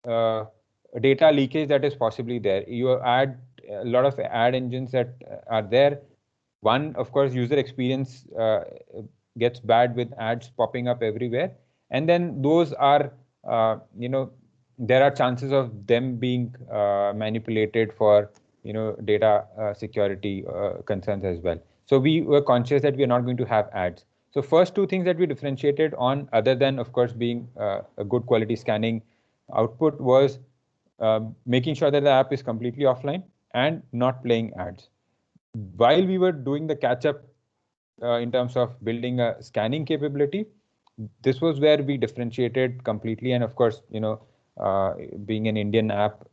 data leakage that is possibly there. You add a lot of ad engines that are there. One, of course, user experience gets bad with ads popping up everywhere, and then those are there are chances of them being manipulated for data security concerns as well. So we were conscious that we are not going to have ads. So first two things that we differentiated on, other than of course being a good quality scanning output, was making sure that the app is completely offline and not playing ads. While we were doing the catch-up in terms of building a scanning capability, this was where we differentiated completely. And of course, being an Indian app,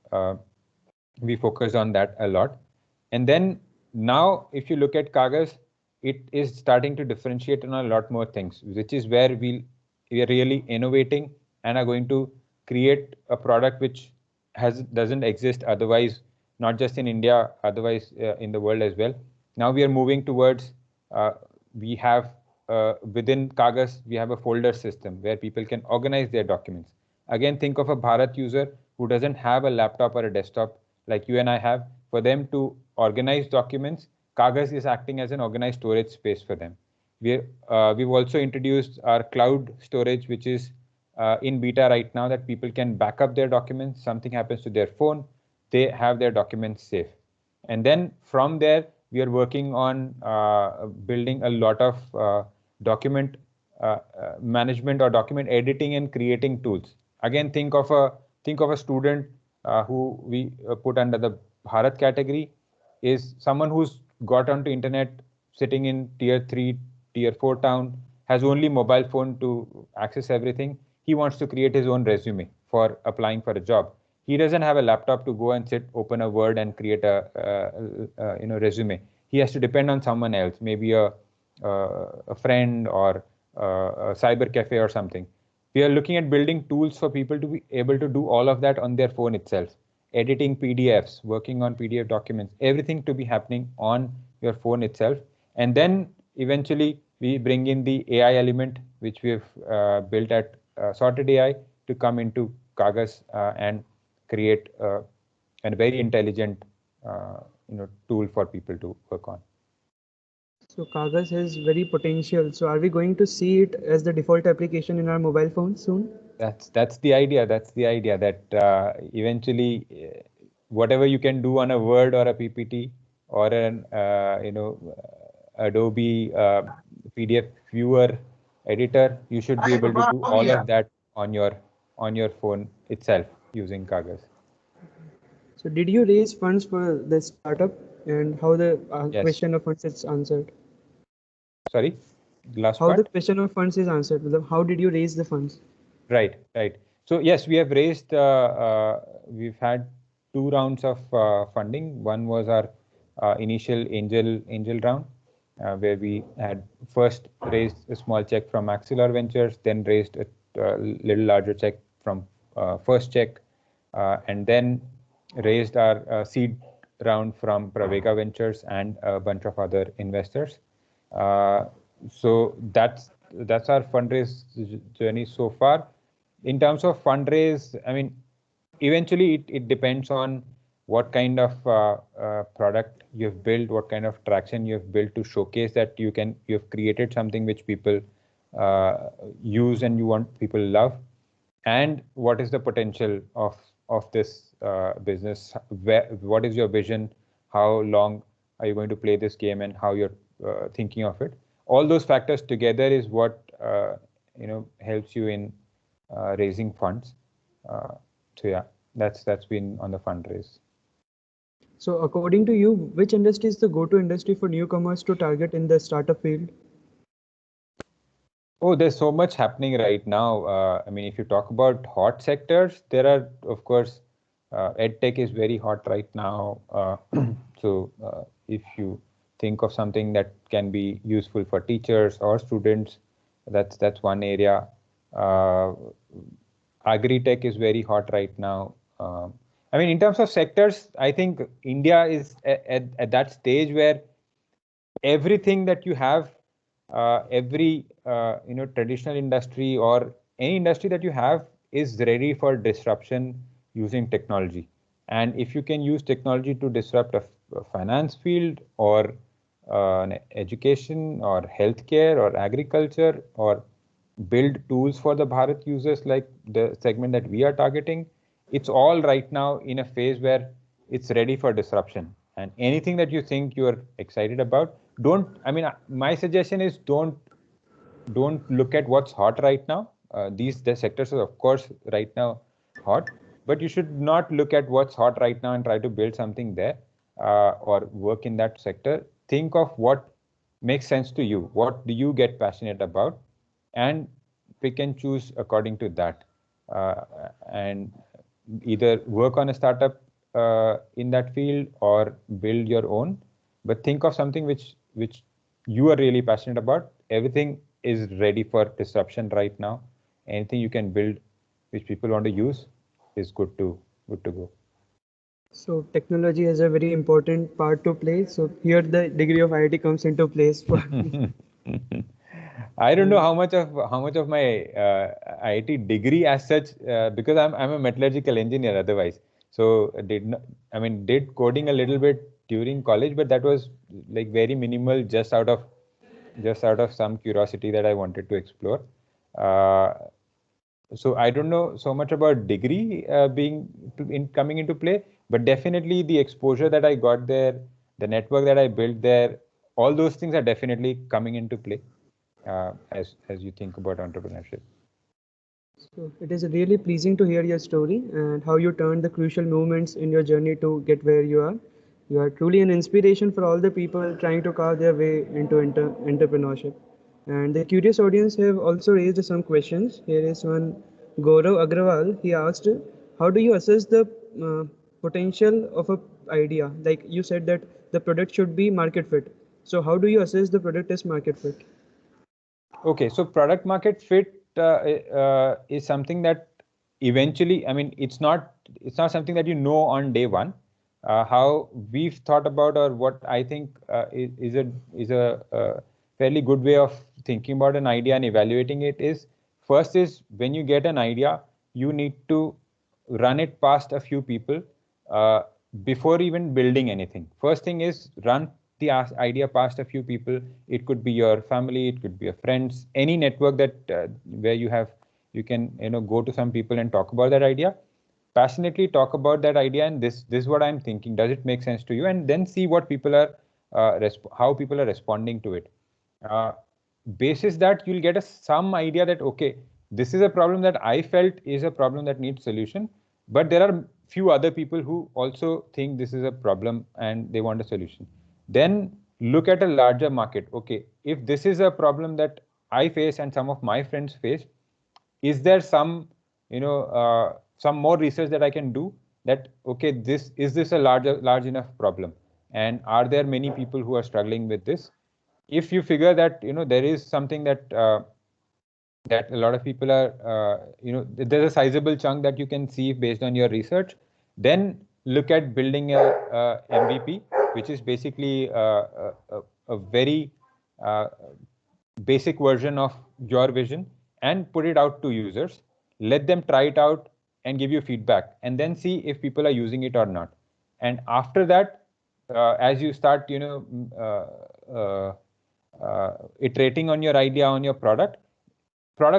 we focused on that a lot. And then now, if you look at Kagas, it is starting to differentiate on a lot more things, which is where we are really innovating and are going to create a product which doesn't exist otherwise, not just in India, otherwise in the world as well. Now we are moving towards, we have within Kagas, we have a folder system where people can organize their documents. Again, think of a Bharat user who doesn't have a laptop or a desktop like you and I have. For them to organize documents, Kagas is acting as an organized storage space for them. We've also introduced our cloud storage, which is in beta right now, that people can back up their documents. Something happens to their phone, they have their documents safe. And then from there, we are working on building a lot of document management or document editing and creating tools. Again, think of a student who we put under the Bharat category, is someone who's got onto internet, sitting in tier 3, tier 4 town, has only mobile phone to access everything. He wants to create his own resume for applying for a job. He doesn't have a laptop to go and open a Word and create a resume. He has to depend on someone else, maybe a friend or a cyber cafe or something. We are looking at building tools for people to be able to do all of that on their phone itself. Editing PDFs, working on PDF documents, everything to be happening on your phone itself. And then eventually we bring in the AI element, which we've built at Sorted AI, to come into Kagas and create a very intelligent tool for people to work on. So Kagas has very potential. So are we going to see it as the default application in our mobile phones soon? That's the idea. That's the idea, that eventually whatever you can do on a Word or a PPT or an Adobe PDF viewer editor, you should be able to do all of that on your phone itself using Kagas. So did you raise funds for the startup, and how the Yes. question of funds is answered? Sorry, last how part? the question of funds is answered. How did you raise the funds? Right. So yes, we have raised, we've had 2 rounds of funding. One was our initial angel round, where we had first raised a small check from Axelar Ventures, then raised a little larger check from First Check, and then raised our seed round from Pravega Ventures and a bunch of other investors. So that's our fundraise journey so far. In terms of fundraise, I mean, eventually it depends on what kind of product you've built, what kind of traction you've built to showcase that you've created something which people use and you want people love, and what is the potential of this business. What is your vision? How long are you going to play this game, and how you're thinking of it? All those factors together is what helps you in raising funds. So yeah, that's been on the fundraise. So according to you, which industry is the go-to industry for newcomers to target in the startup field? Oh, there's so much happening right now. I mean, if you talk about hot sectors, there are, of course, EdTech is very hot right now. So if you think of something that can be useful for teachers or students, that's one area. Agri-tech is very hot right now. I mean, in terms of sectors, I think India is at that stage where everything that you have, every traditional industry or any industry that you have is ready for disruption using technology. And if you can use technology to disrupt a finance field or an education or healthcare or agriculture, or build tools for the Bharat users like the segment that we are targeting, it's all right now in a phase where it's ready for disruption. And anything that you think you're excited about, my suggestion is don't look at what's hot right now. The sectors are of course right now hot, but you should not look at what's hot right now and try to build something there or work in that sector. Think of what makes sense to you. What do you get passionate about? And pick and choose according to that, and either work on a startup in that field or build your own. But think of something which you are really passionate about. Everything is ready for disruption right now. Anything you can build which people want to use is good to go. So technology has a very important part to play. So here the degree of IIT comes into place for me. I don't know how much of my IIT degree as such, because I'm a metallurgical engineer otherwise. So did coding a little bit during college, but that was like very minimal, just out of some curiosity that I wanted to explore. So I don't know so much about degree coming into play, but definitely the exposure that I got there, the network that I built there, all those things are definitely coming into play as you think about entrepreneurship. So it is really pleasing to hear your story and how you turned the crucial moments in your journey to get where you are. You are truly an inspiration for all the people trying to carve their way into entrepreneurship. And the curious audience have also raised some questions. Here is one, Gaurav Agrawal. He asked, how do you assess the potential of an idea? Like you said that the product should be market fit. So how do you assess the product is market fit? Okay, so product market fit is something that eventually, I mean, it's not something that you know on day one. How we've thought about, or what I think is a fairly good way of thinking about an idea and evaluating it is, first is when you get an idea, you need to run it past a few people before even building anything. First thing is run the idea past a few people. It could be your family, it could be your friends, any network that where you can go to some people and talk about that idea, passionately talk about that idea, and this is what I'm thinking, does it make sense to you? And then see what people are how people are responding to it. Basis that, you'll get some idea that okay, this is a problem that I felt is a problem that needs solution, but there are few other people who also think this is a problem and they want a solution. Then look at a larger market. Okay, if this is a problem that I face and some of my friends face, is there some some more research that I can do, that okay, is this a large enough problem, and are there many people who are struggling with this? If you figure that there is something that that a lot of people are there's a sizable chunk that you can see based on your research, then look at building a MVP, which is basically a very basic version of your vision, and put it out to users. Let them try it out and give you feedback, and then see if people are using it or not. And after that, as you start, iterating on your idea, on your product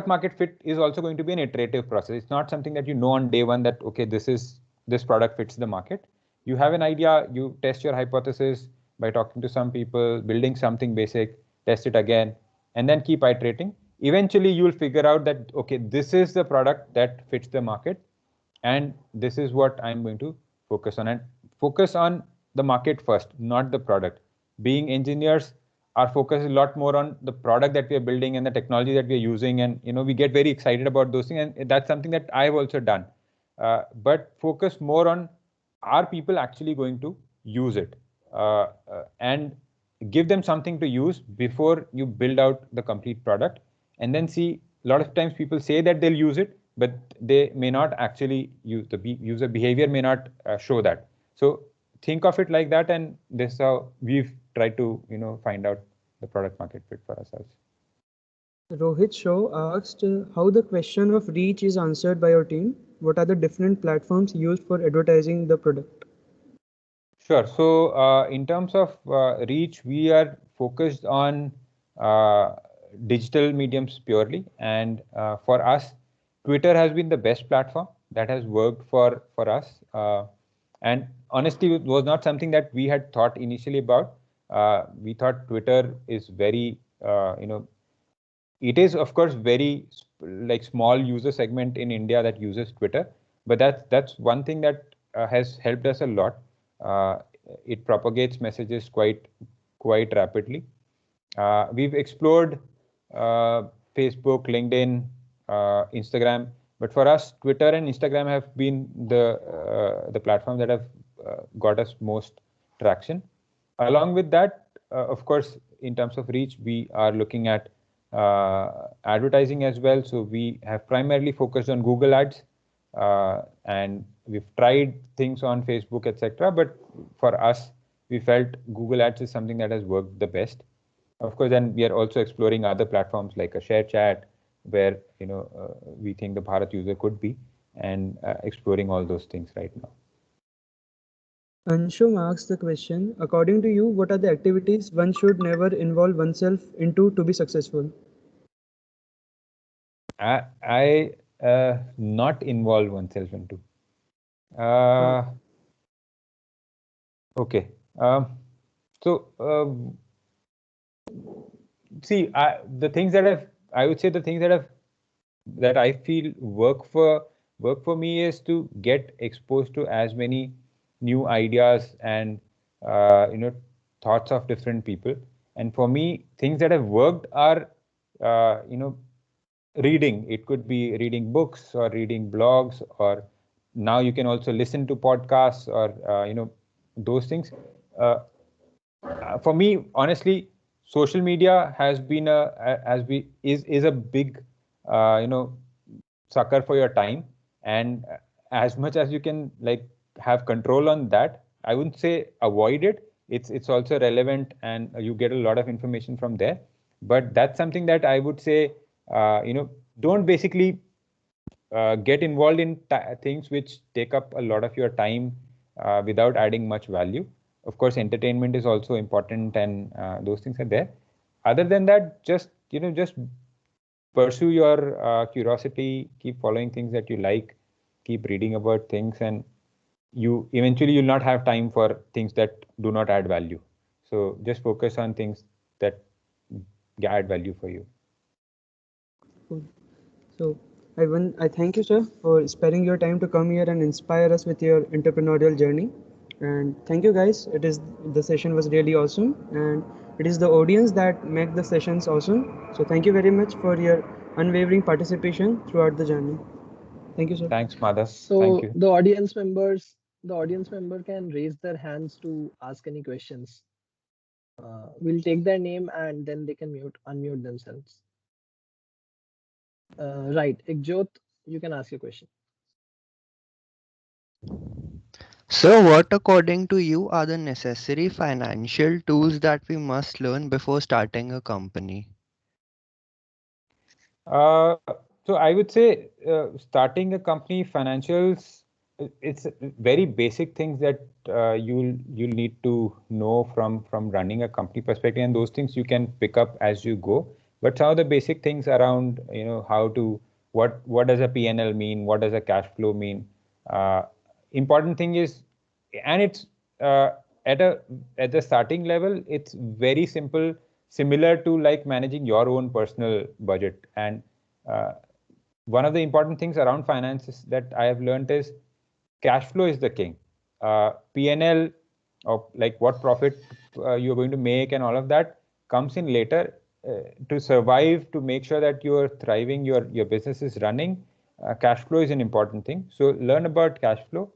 market fit is also going to be an iterative process. It's not something that you know on day one that, okay, this product fits the market. You have an idea, you test your hypothesis by talking to some people, building something basic, test it again, and then keep iterating. Eventually, you'll figure out that, okay, this is the product that fits the market, and this is what I'm going to focus on. And focus on the market first, not the product. Being engineers, our focus is a lot more on the product that we are building and the technology that we are using, and we get very excited about those things, and that's something that I've also done. But focus more on, are people actually going to use it, and give them something to use before you build out the complete product. And then see, a lot of times people say that they'll use it, but they may not actually use. The user behavior may not show that. So think of it like that, and this is how we've tried to find out the product market fit for ourselves. Rohit Shaw asked how the question of reach is answered by your team. What are the different platforms used for advertising the product? Sure. So in terms of reach, we are focused on digital mediums purely, and for us, Twitter has been the best platform that has worked for us. And honestly, it was not something that we had thought initially about. We thought Twitter is very, it is of course very small user segment in India that uses Twitter, but that's one thing that has helped us a lot. It propagates messages quite rapidly. We've explored Facebook, LinkedIn, Instagram, but for us, Twitter and Instagram have been the platform that have got us most traction. Along with that, of course, in terms of reach, we are looking at advertising as well. So we have primarily focused on Google Ads, and we've tried things on Facebook, etc. But for us, we felt Google Ads is something that has worked the best. Of course, then we are also exploring other platforms like a share chat, where we think the Bharat user could be, and exploring all those things right now. Anshum asks the question, according to you, what are the activities one should never involve oneself into to be successful? I not involve oneself into. Okay. So see, the things that I would say the things that I feel work for me is to get exposed to as many new ideas and thoughts of different people. And for me, things that have worked are reading. It could be reading books or reading blogs, or now you can also listen to podcasts or those things. For me, honestly, social media has been is a big sucker for your time, and as much as you can have control on that, I wouldn't say avoid it. It's also relevant, and you get a lot of information from there. But that's something that I would say don't basically get involved in things which take up a lot of your time without adding much value. Of course, entertainment is also important, and those things are there. Other than that, just pursue your curiosity, keep following things that you like, keep reading about things, and you eventually you'll not have time for things that do not add value. So just focus on things that add value for you. Cool. So I thank you, sir, for sparing your time to come here and inspire us with your entrepreneurial journey. And thank you, guys. The session was really awesome, and it is the audience that make the sessions awesome. So thank you very much for your unwavering participation throughout the journey. Thank you, sir. Thanks, Madhav. So thank you. the audience member can raise their hands to ask any questions. We'll take their name and then they can unmute themselves. Right, Ekjot, you can ask your question. So, what according to you are the necessary financial tools that we must learn before starting a company? Uh, so I would say starting a company, financials, it's very basic things that you'll need to know from running a company perspective, and those things you can pick up as you go. But some of the basic things around, how to what does a P&L mean, what does a cash flow mean. Important thing is, and it's at a at the starting level, it's very simple, similar to like managing your own personal budget. And uh, one of the important things around finances that I have learned is cash flow is the king. P&L, or like what profit you're going to make and all of that comes in later. To survive, to make sure that you're thriving, your business is running, cash flow is an important thing. So learn about cash flow.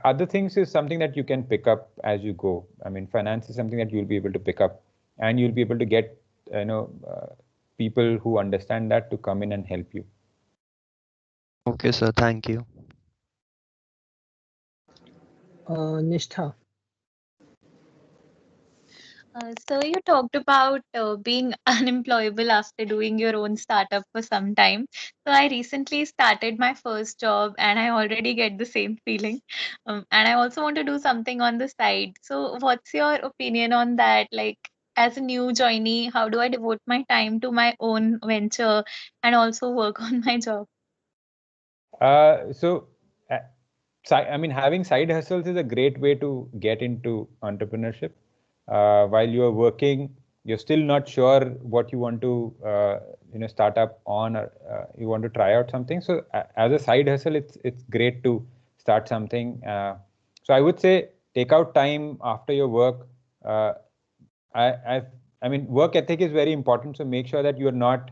Other things is something that you can pick up as you go. I mean, finance is something that you'll be able to pick up, and you'll be able to get people who understand that to come in and help you. Okay, sir, thank you. Nishtha. So you talked about being unemployable after doing your own startup for some time. So I recently started my first job and I already get the same feeling. And I also want to do something on the side. So what's your opinion on that? Like as a new joinee, how do I devote my time to my own venture and also work on my job? So, uh, I mean, having side hustles is a great way to get into entrepreneurship. While you are working, you're still not sure what you want to, start up on, or you want to try out something. So, as a side hustle, it's great to start something. So, I would say take out time after your work. Uh, I, I've, I mean, work ethic is very important. So, make sure that you're not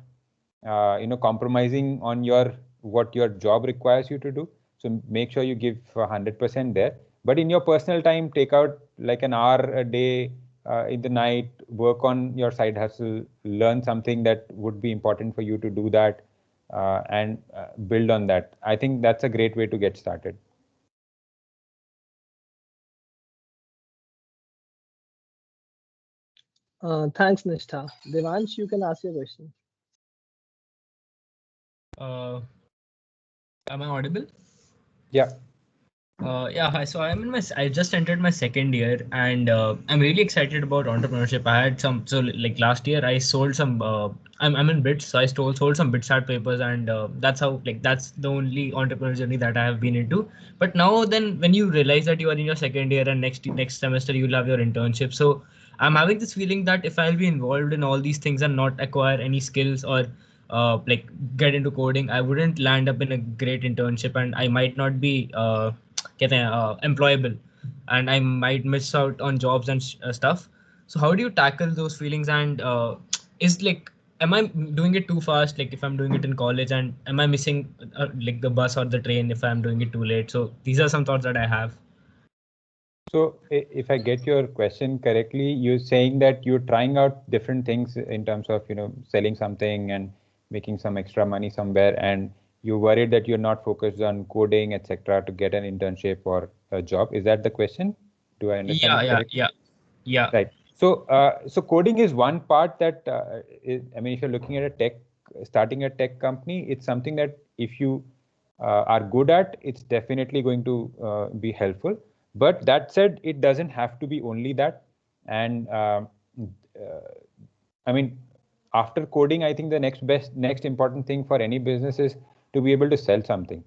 compromising on what your job requires you to do. So make sure you give 100% there. But in your personal time, take out like an hour a day in the night, work on your side hustle, learn something that would be important for you to do that, and build on that. I think that's a great way to get started. Thanks, Nishtha. Devansh, you can ask your question. Uh, am I audible? Yeah. Yeah, hi. So I just entered my second year, and I'm really excited about entrepreneurship. I had so like last year I sold some. I'm in bits, so I sold some Bitsart papers, and that's the only entrepreneur journey that I have been into. But now then, when you realize that you are in your second year and next semester you'll have your internship, so I'm having this feeling that if I'll be involved in all these things and not acquire any skills or like get into coding, I wouldn't land up in a great internship, and I might not be कहते हैं, employable, and I might miss out on jobs and stuff. So how do you tackle those feelings? And is like, am I doing it too fast? Like if I'm doing it in college, and am I missing like the bus or the train if I'm doing it too late? So these are some thoughts that I have. So if I get your question correctly, you're saying that you're trying out different things in terms of, selling something and making some extra money somewhere, and you're worried that you're not focused on coding, etc., to get an internship or a job. Is that the question? Do I understand Yeah, it yeah, correctly? yeah, yeah. Right. So, so coding is one part that, I mean, if you're looking at starting a tech company, it's something that if you are good at, it's definitely going to be helpful. But that said, it doesn't have to be only that. And I mean, after coding, I think the next important thing for any business is to be able to sell something.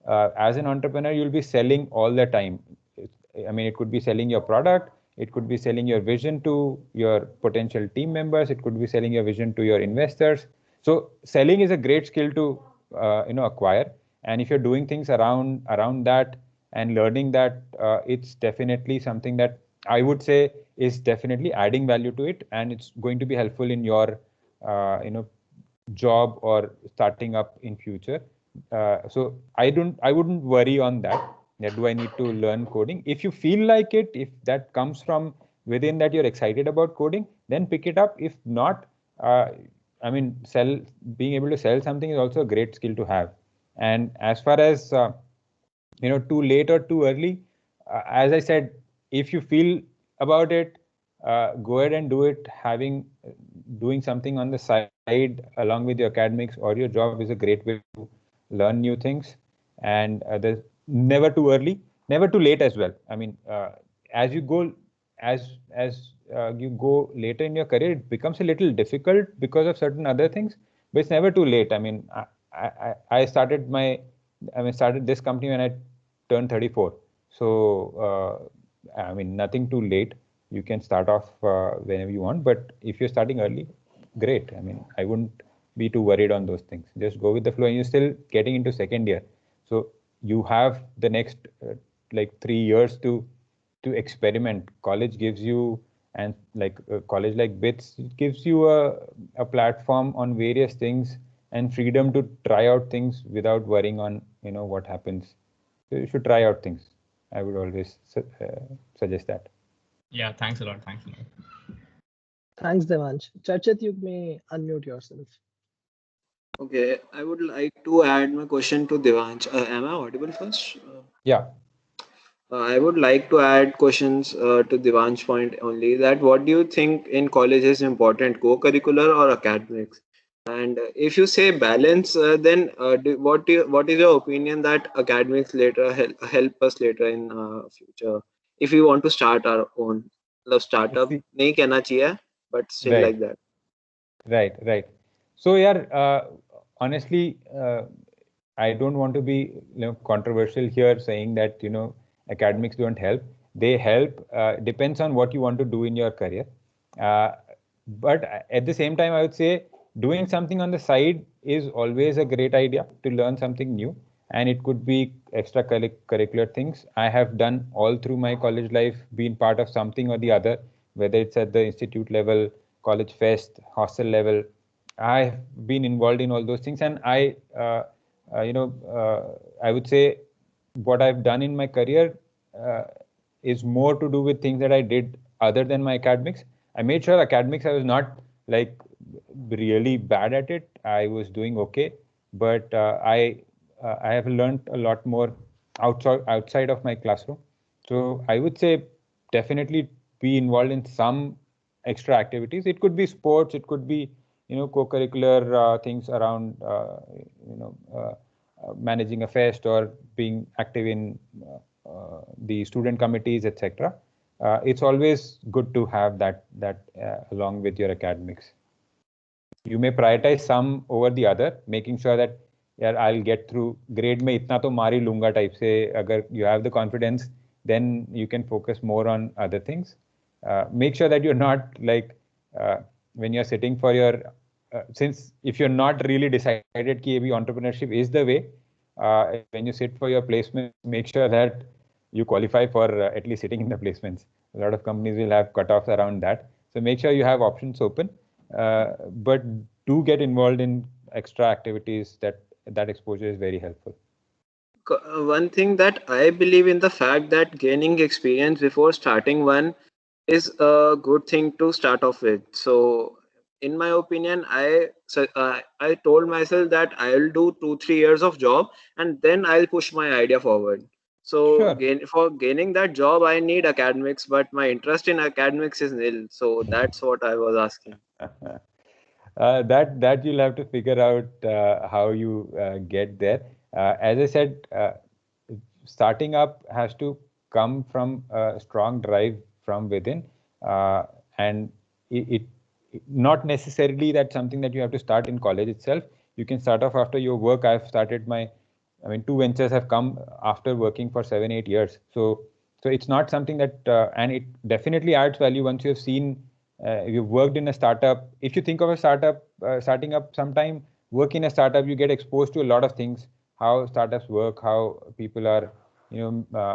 As an entrepreneur, you'll be selling all the time. I mean, it could be selling your product, it could be selling your vision to your potential team members, it could be selling your vision to your investors. So selling is a great skill to acquire, and if you're doing things around that and learning that, it's definitely something that I would say is definitely adding value to it, and it's going to be helpful in your job or starting up in future. So I wouldn't worry on that. Do I need to learn coding? If you feel like it, if that comes from within, that you're excited about coding, then pick it up. If not, I mean, being able to sell something is also a great skill to have. And as far as too late or too early, as I said, if you feel about it, go ahead and do it. Doing something on the side along with your academics or your job is a great way to learn new things. And there's never too early, never too late as well. I mean, as you go, as you go later in your career, it becomes a little difficult because of certain other things. But it's never too late. I mean, I started started this company when I turned 34. So, I mean, nothing too late. You can start off whenever you want, but if you're starting early, great. I mean, I wouldn't be too worried on those things. Just go with the flow, and you're still getting into second year. So you have the next like 3 years to experiment. College gives you, and like college like BITS gives you a platform on various things and freedom to try out things without worrying on what happens. So you should try out things. I would always suggest that. Yeah, thanks a lot. Thanks a lot. Thanks, Devansh. Charchit, you may unmute yourself. Okay, I would like to add my question to Devansh. Am I audible first? Yeah. I would like to add questions to Devansh's point only. That what do you think in college is important, co-curricular or academics? And if you say balance, then what is your opinion that academics later help us later in future if we want to start our own startup? See, नहीं कहना चाहिए, but still right. like that. Right. So yeah, honestly, I don't want to be controversial here, saying that academics don't help. They help. Depends on what you want to do in your career. But at the same time, I would say doing something on the side is always a great idea to learn something new, and it could be extracurricular things. I have done all through my college life, been part of something or the other, whether it's at the institute level, college fest, hostel level. I've been involved in all those things, and I would say what I've done in my career is more to do with things that I did other than my academics. I made sure academics I was not like really bad at it. I was doing okay, but I have learned a lot more outside of my classroom. So I would say definitely be involved in some extra activities. It could be sports, it could be co-curricular things around managing a fest or being active in the student committees, etc. It's always good to have that along with your academics. You may prioritize some over the other, making sure that I'll get through grade में इतना तो मार ही लूंगा type से. अगर you have the confidence, then you can focus more on other things. Make sure that you're not like when you're sitting for your since if you're not really decided कि ये entrepreneurship is the way, when you sit for your placements, make sure that you qualify for at least sitting in the placements. A lot of companies will have cutoffs around that. So make sure you have options open, but do get involved in extra activities. That exposure is very helpful. One thing that I believe in the fact that gaining experience before starting one is a good thing to start off with. So in my opinion, I told myself that I'll do 2-3 years of job and then I'll push my idea forward. So Sure. for gaining that job, I need academics, but my interest in academics is nil. So that's what I was asking. That you'll have to figure out how you get there. As I said, starting up has to come from a strong drive from within, and it not necessarily that's something that you have to start in college itself. You can start off after your work. I've started two ventures have come after working for 7-8 years. So it's not something that, and it definitely adds value once you've seen, you've worked in a startup. If you think of a startup, starting up sometime, work in a startup, you get exposed to a lot of things, how startups work, how people are,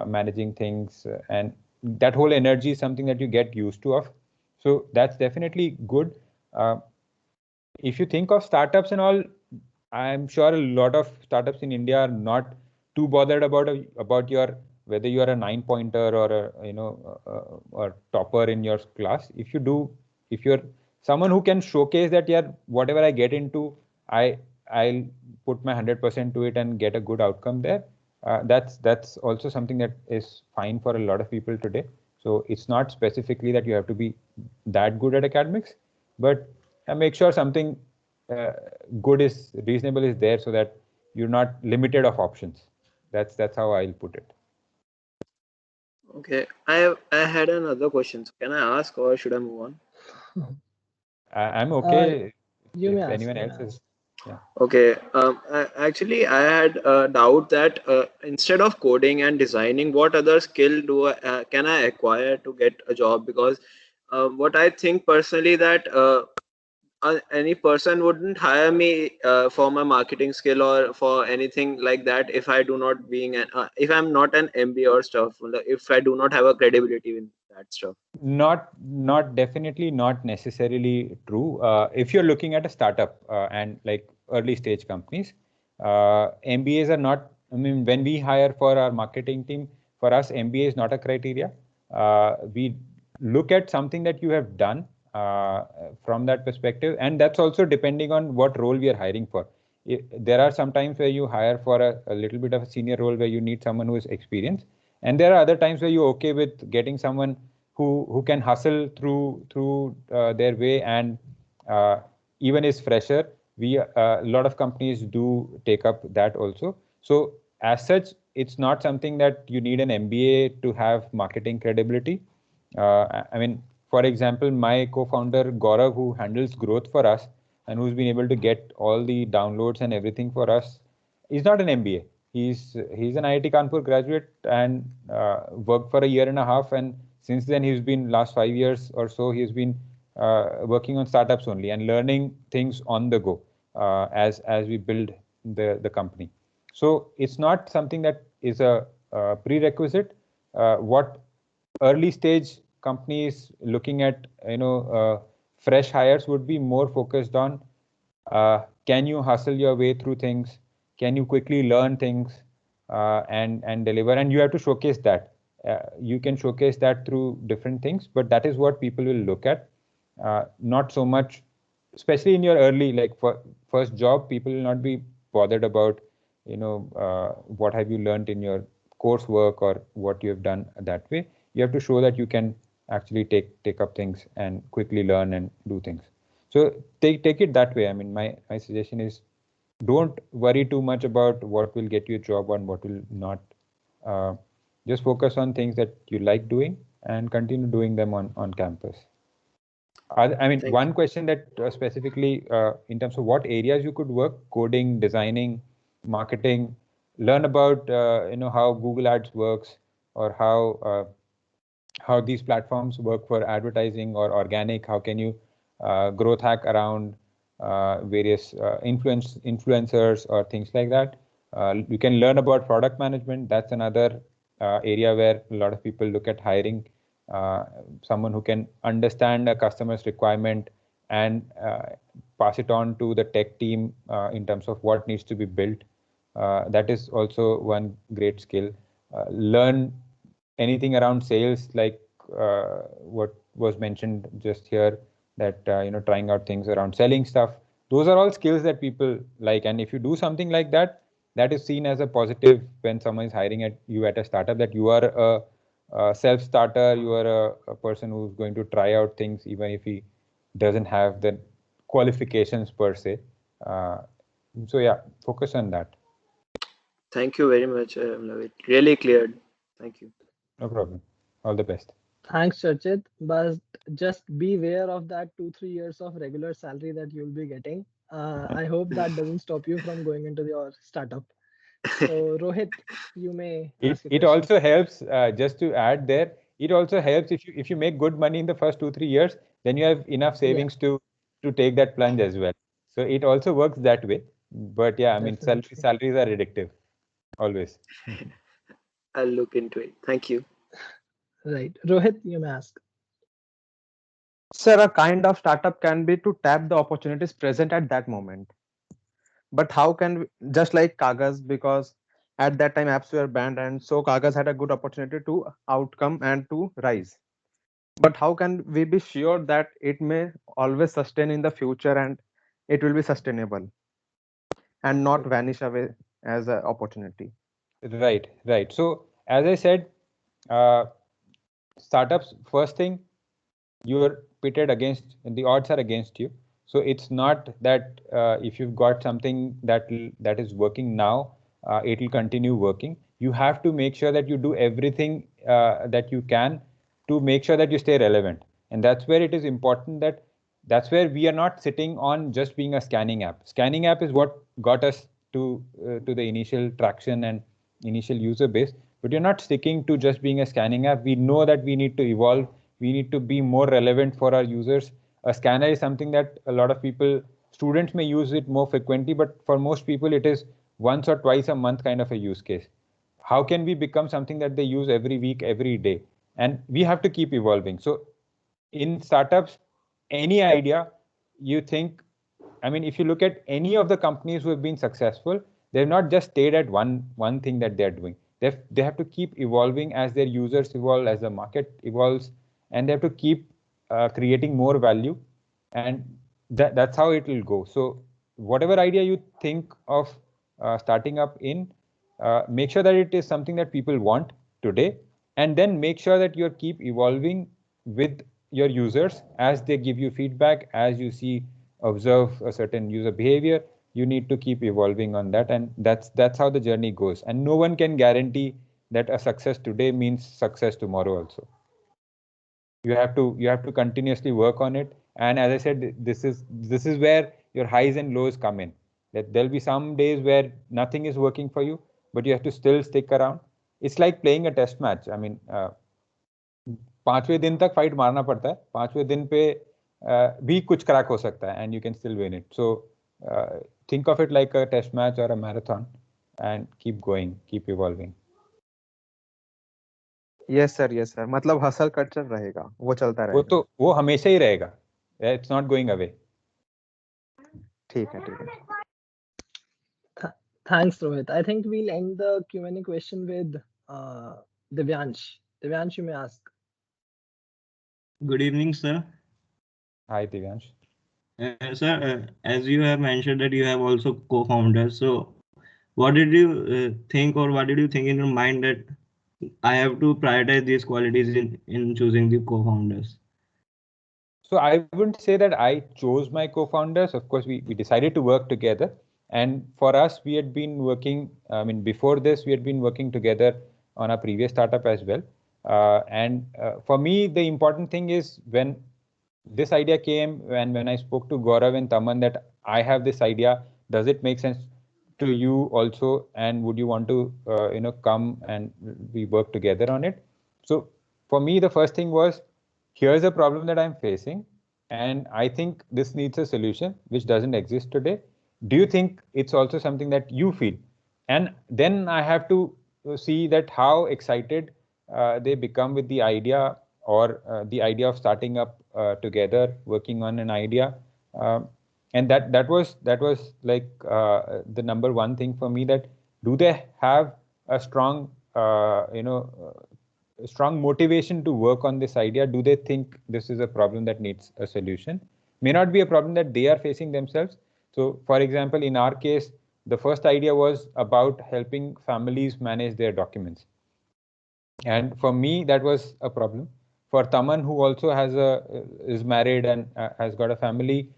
managing things, and that whole energy is something that you get used to of. So that's definitely good. If you think of startups and all, I'm sure a lot of startups in India are not too bothered about your whether you are a 9-pointer or or topper in your class. If you're someone who can showcase that whatever I get into, I'll put my 100% to it and get a good outcome there. That's also something that is fine for a lot of people today. So it's not specifically that you have to be that good at academics, but make sure something good is reasonable is there, so that you're not limited of options. That's how I'll put it. Okay, I had another question. So can I ask, or should I move on? I'm okay You may if ask. anyone You may else is. ask. Yeah. Okay. Actually, I had a doubt that instead of coding and designing, what other skill can I acquire to get a job? Because what I think personally that any person wouldn't hire me for my marketing skill or for anything like that if I do not being an if I'm not an MBA or stuff. Like, if I do not have a credibility in that stuff. Not definitely not necessarily true. If you're looking at a startup and like early stage companies, MBAs are not. I mean, when we hire for our marketing team, for us, MBA is not a criteria. We look at something that you have done from that perspective, and that's also depending on what role we are hiring for. There are some times where you hire for a little bit of a senior role where you need someone who is experienced, and there are other times where you're okay with getting someone who can hustle through their way and even is fresher. We a lot of companies do take up that also. So as such, it's not something that you need an MBA to have marketing credibility. I mean, for example, my co-founder Gaurav, who handles growth for us and who's been able to get all the downloads and everything for us, is not an MBA. He's an IIT Kanpur graduate and worked for a year and a half, and since then he's been last 5 years or so he's been working on startups only and learning things on the go as we build the company. So it's not something that is a prerequisite. What early stage companies looking at fresh hires would be more focused on can you hustle your way through things, can you quickly learn things and deliver, and you have to showcase that. You can showcase that through different things, but that is what people will look at, not so much, especially in your early, like for first job, people will not be bothered about what have you learned in your coursework or what you have done that way. You have to show that you can actually take up things and quickly learn and do things. So take it that way. I mean, my suggestion is don't worry too much about what will get you a job and what will not. Just focus on things that you like doing and continue doing them on campus. I mean, Thank one question that specifically in terms of what areas you could work: coding, designing, marketing. Learn about how Google Ads works, or how these platforms work for advertising or organic. How can you growth hack around various influencers or things like that. You can learn about product management. That's another area where a lot of people look at hiring someone who can understand a customer's requirement and pass it on to the tech team in terms of what needs to be built. That is also one great skill. Learn anything around sales, like what was mentioned just here, that trying out things around selling stuff. Those are all skills that people like, and if you do something like that, that is seen as a positive when someone is hiring at you at a startup, that you are a self-starter, you are a person who's going to try out things even if he doesn't have the qualifications per se. So yeah, focus on that. Thank you very much. It really cleared. Thank you. No problem. All the best. Thanks, Churchit. But just beware of that 2-3 years of regular salary that you'll be getting. I hope that doesn't stop you from going into your startup. So, Rohit, you may ask a It question. also helps, just to add there, it also helps if you make good money in the first 2-3 years, then you have enough Yeah, savings to take that plunge as well. So it also works that way. But yeah, I mean, definitely. salaries are addictive, always. I'll look into it. Thank you. Right. Rohit, you may ask. Sir, a kind of startup can be to tap the opportunities present at that moment. But how can we, just like Kagas, because at that time apps were banned, and so Kagas had a good opportunity to outcome and to rise. But how can we be sure that it may always sustain in the future and it will be sustainable and not vanish away as an opportunity? Right. So as I said, startups, first thing, you're pitted against, the odds are against you. So it's not that if you've got something that is working now, it will continue working. You have to make sure that you do everything that you can to make sure that you stay relevant. And that's where it is important that's where we are not sitting on just being a scanning app. Scanning app is what got us to the initial traction and initial user base, but you're not sticking to just being a scanning app. We know that we need to evolve. We need to be more relevant for our users. A scanner is something that a lot of people, students may use it more frequently, but for most people it is once or twice a month kind of a use case. How can we become something that they use every week, every day? And we have to keep evolving. So in startups, any idea you think, I mean, if you look at any of the companies who have been successful, they've not just stayed at one thing that they're doing. They have to keep evolving as their users evolve, as the market evolves, and they have to keep creating more value, and that's how it will go. So whatever idea you think of starting up in, make sure that it is something that people want today, and then make sure that you keep evolving with your users as they give you feedback, as you see, observe a certain user behavior. You need to keep evolving on that, and that's how the journey goes. And no one can guarantee that a success today means success tomorrow also. You have to continuously work on it. And as I said, this is where your highs and lows come in. That there'll be some days where nothing is working for you, but you have to still stick around. It's like playing a test match. I mean, 5वें दिन तक fight मारना पड़ता है. 5वें दिन पे भी कुछ क्रैक हो सकता है, and you can still win it. So think of it like a test match or a marathon, and keep going, keep evolving. Yes sir, मतलब हसल कल्चर रहेगा, वो चलता रहेगा. वो हमेशा ही रहेगा. It's not going away. ठीक है. Thanks, Rohit. I think we'll end the Q&A question with Divyansh. Divyansh, you may ask. Good evening, sir. Hi, Divyansh. Sir, as you have mentioned that you have also co-founders, so what did you think, or what did you think in your mind that I have to prioritize these qualities in choosing the co-founders? So I wouldn't say that I chose my co-founders. Of course, we decided to work together. And for us, we had been working, I mean, before this, we had been working together on a previous startup as well. For me, the important thing is when this idea came, and when I spoke to Gaurav and Taman that I have this idea, does it make sense to you also? And would you want to, come and we work together on it? So for me, the first thing was, here's a problem that I'm facing, and I think this needs a solution which doesn't exist today. Do you think it's also something that you feel? And then I have to see that how excited they become with the idea, or the idea of starting up together, working on an idea. And that was like the number one thing for me, that do they have a strong strong motivation to work on this idea? Do they think this is a problem that needs a solution? May not be a problem that they are facing themselves. So for example, in our case, the first idea was about helping families manage their documents. And for me, that was a problem. For Taman, who also is married and has got a family,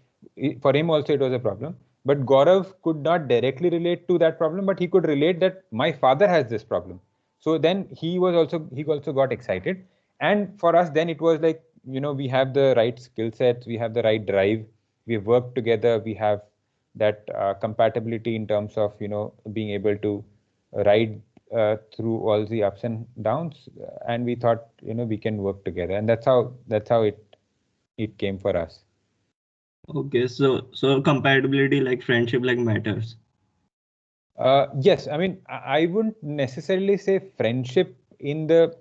for him also it was a problem. But Gaurav could not directly relate to that problem, but he could relate that my father has this problem. So then he also got excited. And for us, then it was like, we have the right skill sets, we have the right drive, we've worked together, we have that compatibility in terms of, being able to ride through all the ups and downs, and we thought, we can work together, and that's how it came for us. Okay, so compatibility, like friendship, like matters. Yes, I mean, I wouldn't necessarily say friendship in the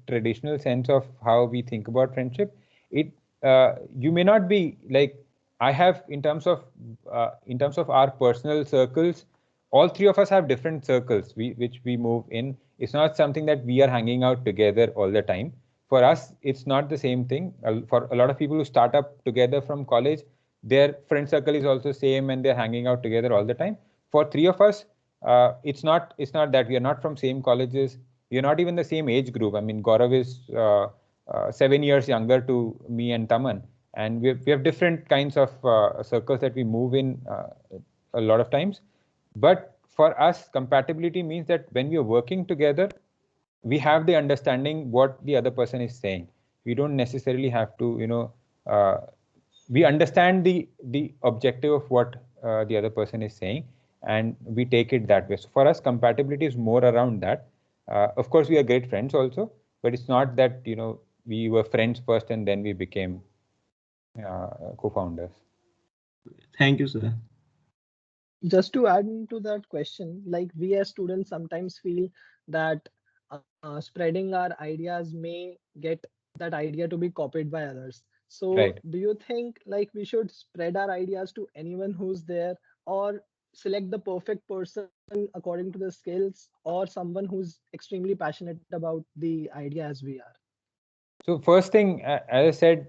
traditional sense of how we think about friendship. You may not be like I have in terms of our personal circles. All three of us have different circles which we move in. It's not something that we are hanging out together all the time. For us, it's not the same thing. For a lot of people who start up together from college, their friend circle is also same and they're hanging out together all the time. For three of us, it's not that we are not from same colleges. We are not even the same age group. I mean, Gaurav is 7 years younger to me and Taman, and we have different kinds of circles that we move in a lot of times. But for us, compatibility means that when we are working together, we have the understanding what the other person is saying. We don't necessarily have to, we understand the objective of what the other person is saying, and we take it that way. So for us, compatibility is more around that. Of course, we are great friends also, but it's not that we were friends first and then we became co-founders. Thank you, sir. Just to add into that question, like we as students sometimes feel that spreading our ideas may get that idea to be copied by others. So Right. do you think like we should spread our ideas to anyone who's there, or select the perfect person according to the skills, or someone who's extremely passionate about the idea as we are? So first thing, as I said,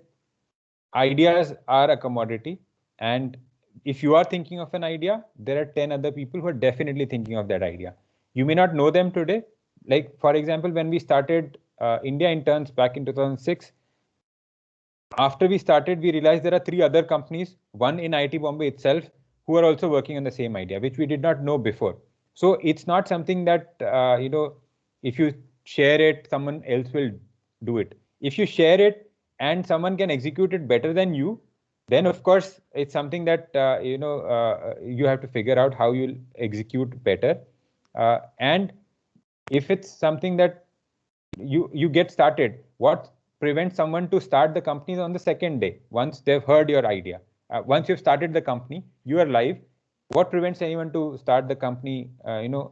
ideas are a commodity, and if you are thinking of an idea, there are 10 other people who are definitely thinking of that idea. You may not know them today. Like, for example, when we started India Interns back in 2006, after we started, we realized there are 3 other companies, one in IIT Bombay itself, who are also working on the same idea, which we did not know before. So it's not something that, if you share it, someone else will do it. If you share it and someone can execute it better than you, then of course it's something that you have to figure out how you'll execute better. And if it's something that you get started, what prevents someone to start the company on the second day once they've heard your idea? Once you've started the company, you are live. What prevents anyone to start the company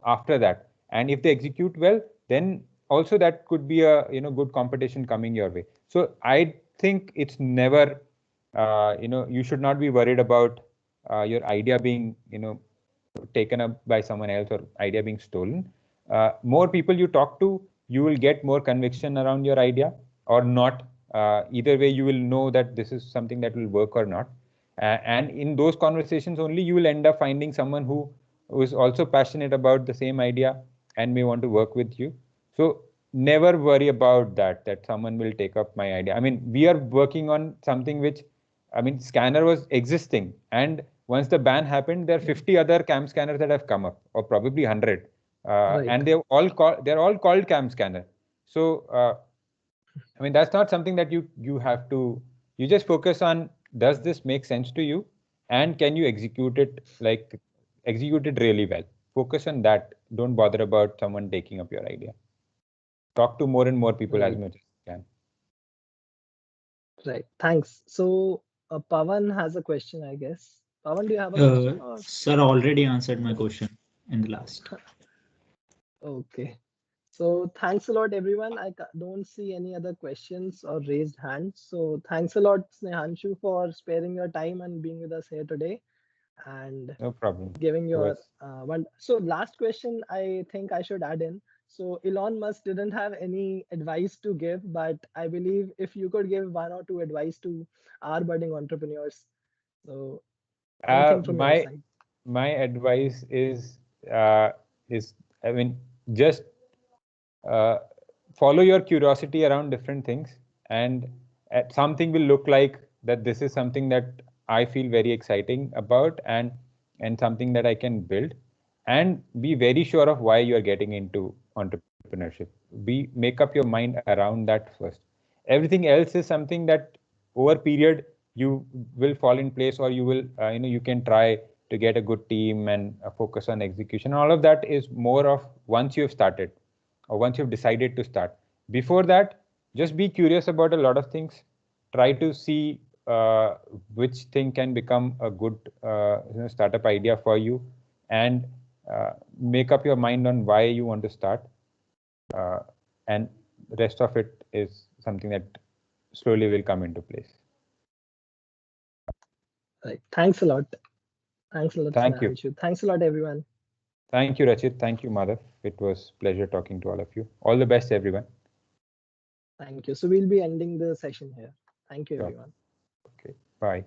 after that? And if they execute well, then also that could be a good competition coming your way. So I think it's never you should not be worried about your idea being taken up by someone else or idea being stolen. More people you talk to, you will get more conviction around your idea or not. Either way, you will know that this is something that will work or not. And in those conversations only, you will end up finding someone who is also passionate about the same idea and may want to work with you. So never worry about that someone will take up my idea. I mean, we are working on something which, I mean, scanner was existing, and once the ban happened, there are 50 other cam scanners that have come up, or probably 100. Right. And they're all called cam scanner. So I mean, that's not something that you have to. You just focus on, does this make sense to you, and can you execute it really well? Focus on that. Don't bother about someone taking up your idea. Talk to more and more people as Right. much as you can. Right. Thanks. So Pawan has a question, I guess. Pawan, do you have a question? Or Sir already answered my question in the last. okay. So thanks a lot, everyone. I don't see any other questions or raised hands. So thanks a lot, Snehanshu, for sparing your time and being with us here today, and No problem. giving It your was- one. So last question, I think I should add in. So Elon Musk didn't have any advice to give, but I believe if you could give 1 or 2 advice to our budding entrepreneurs, so anything from your side. My advice is I mean, just follow your curiosity around different things, and something will look like that this is something that I feel very exciting about, and something that I can build, and be very sure of why you are getting into entrepreneurship. Make up your mind around that first. Everything else is something that over period you will fall in place, or you will you can try to get a good team and focus on execution. All of that is more of once you have started, or once you've decided to start. Before that, just be curious about a lot of things. Try to see which thing can become a good startup idea for you, and make up your mind on why you want to start. And rest of it is something that slowly will come into place. Right. Thanks a lot. Thanks a lot, Thank you. Snehanshu. Thanks a lot, everyone. Thank you, Rachit. Thank you, Madhav. It was pleasure talking to all of you. All the best, everyone. Thank you. So we'll be ending the session here. Thank you, Sure. everyone. Okay. Bye.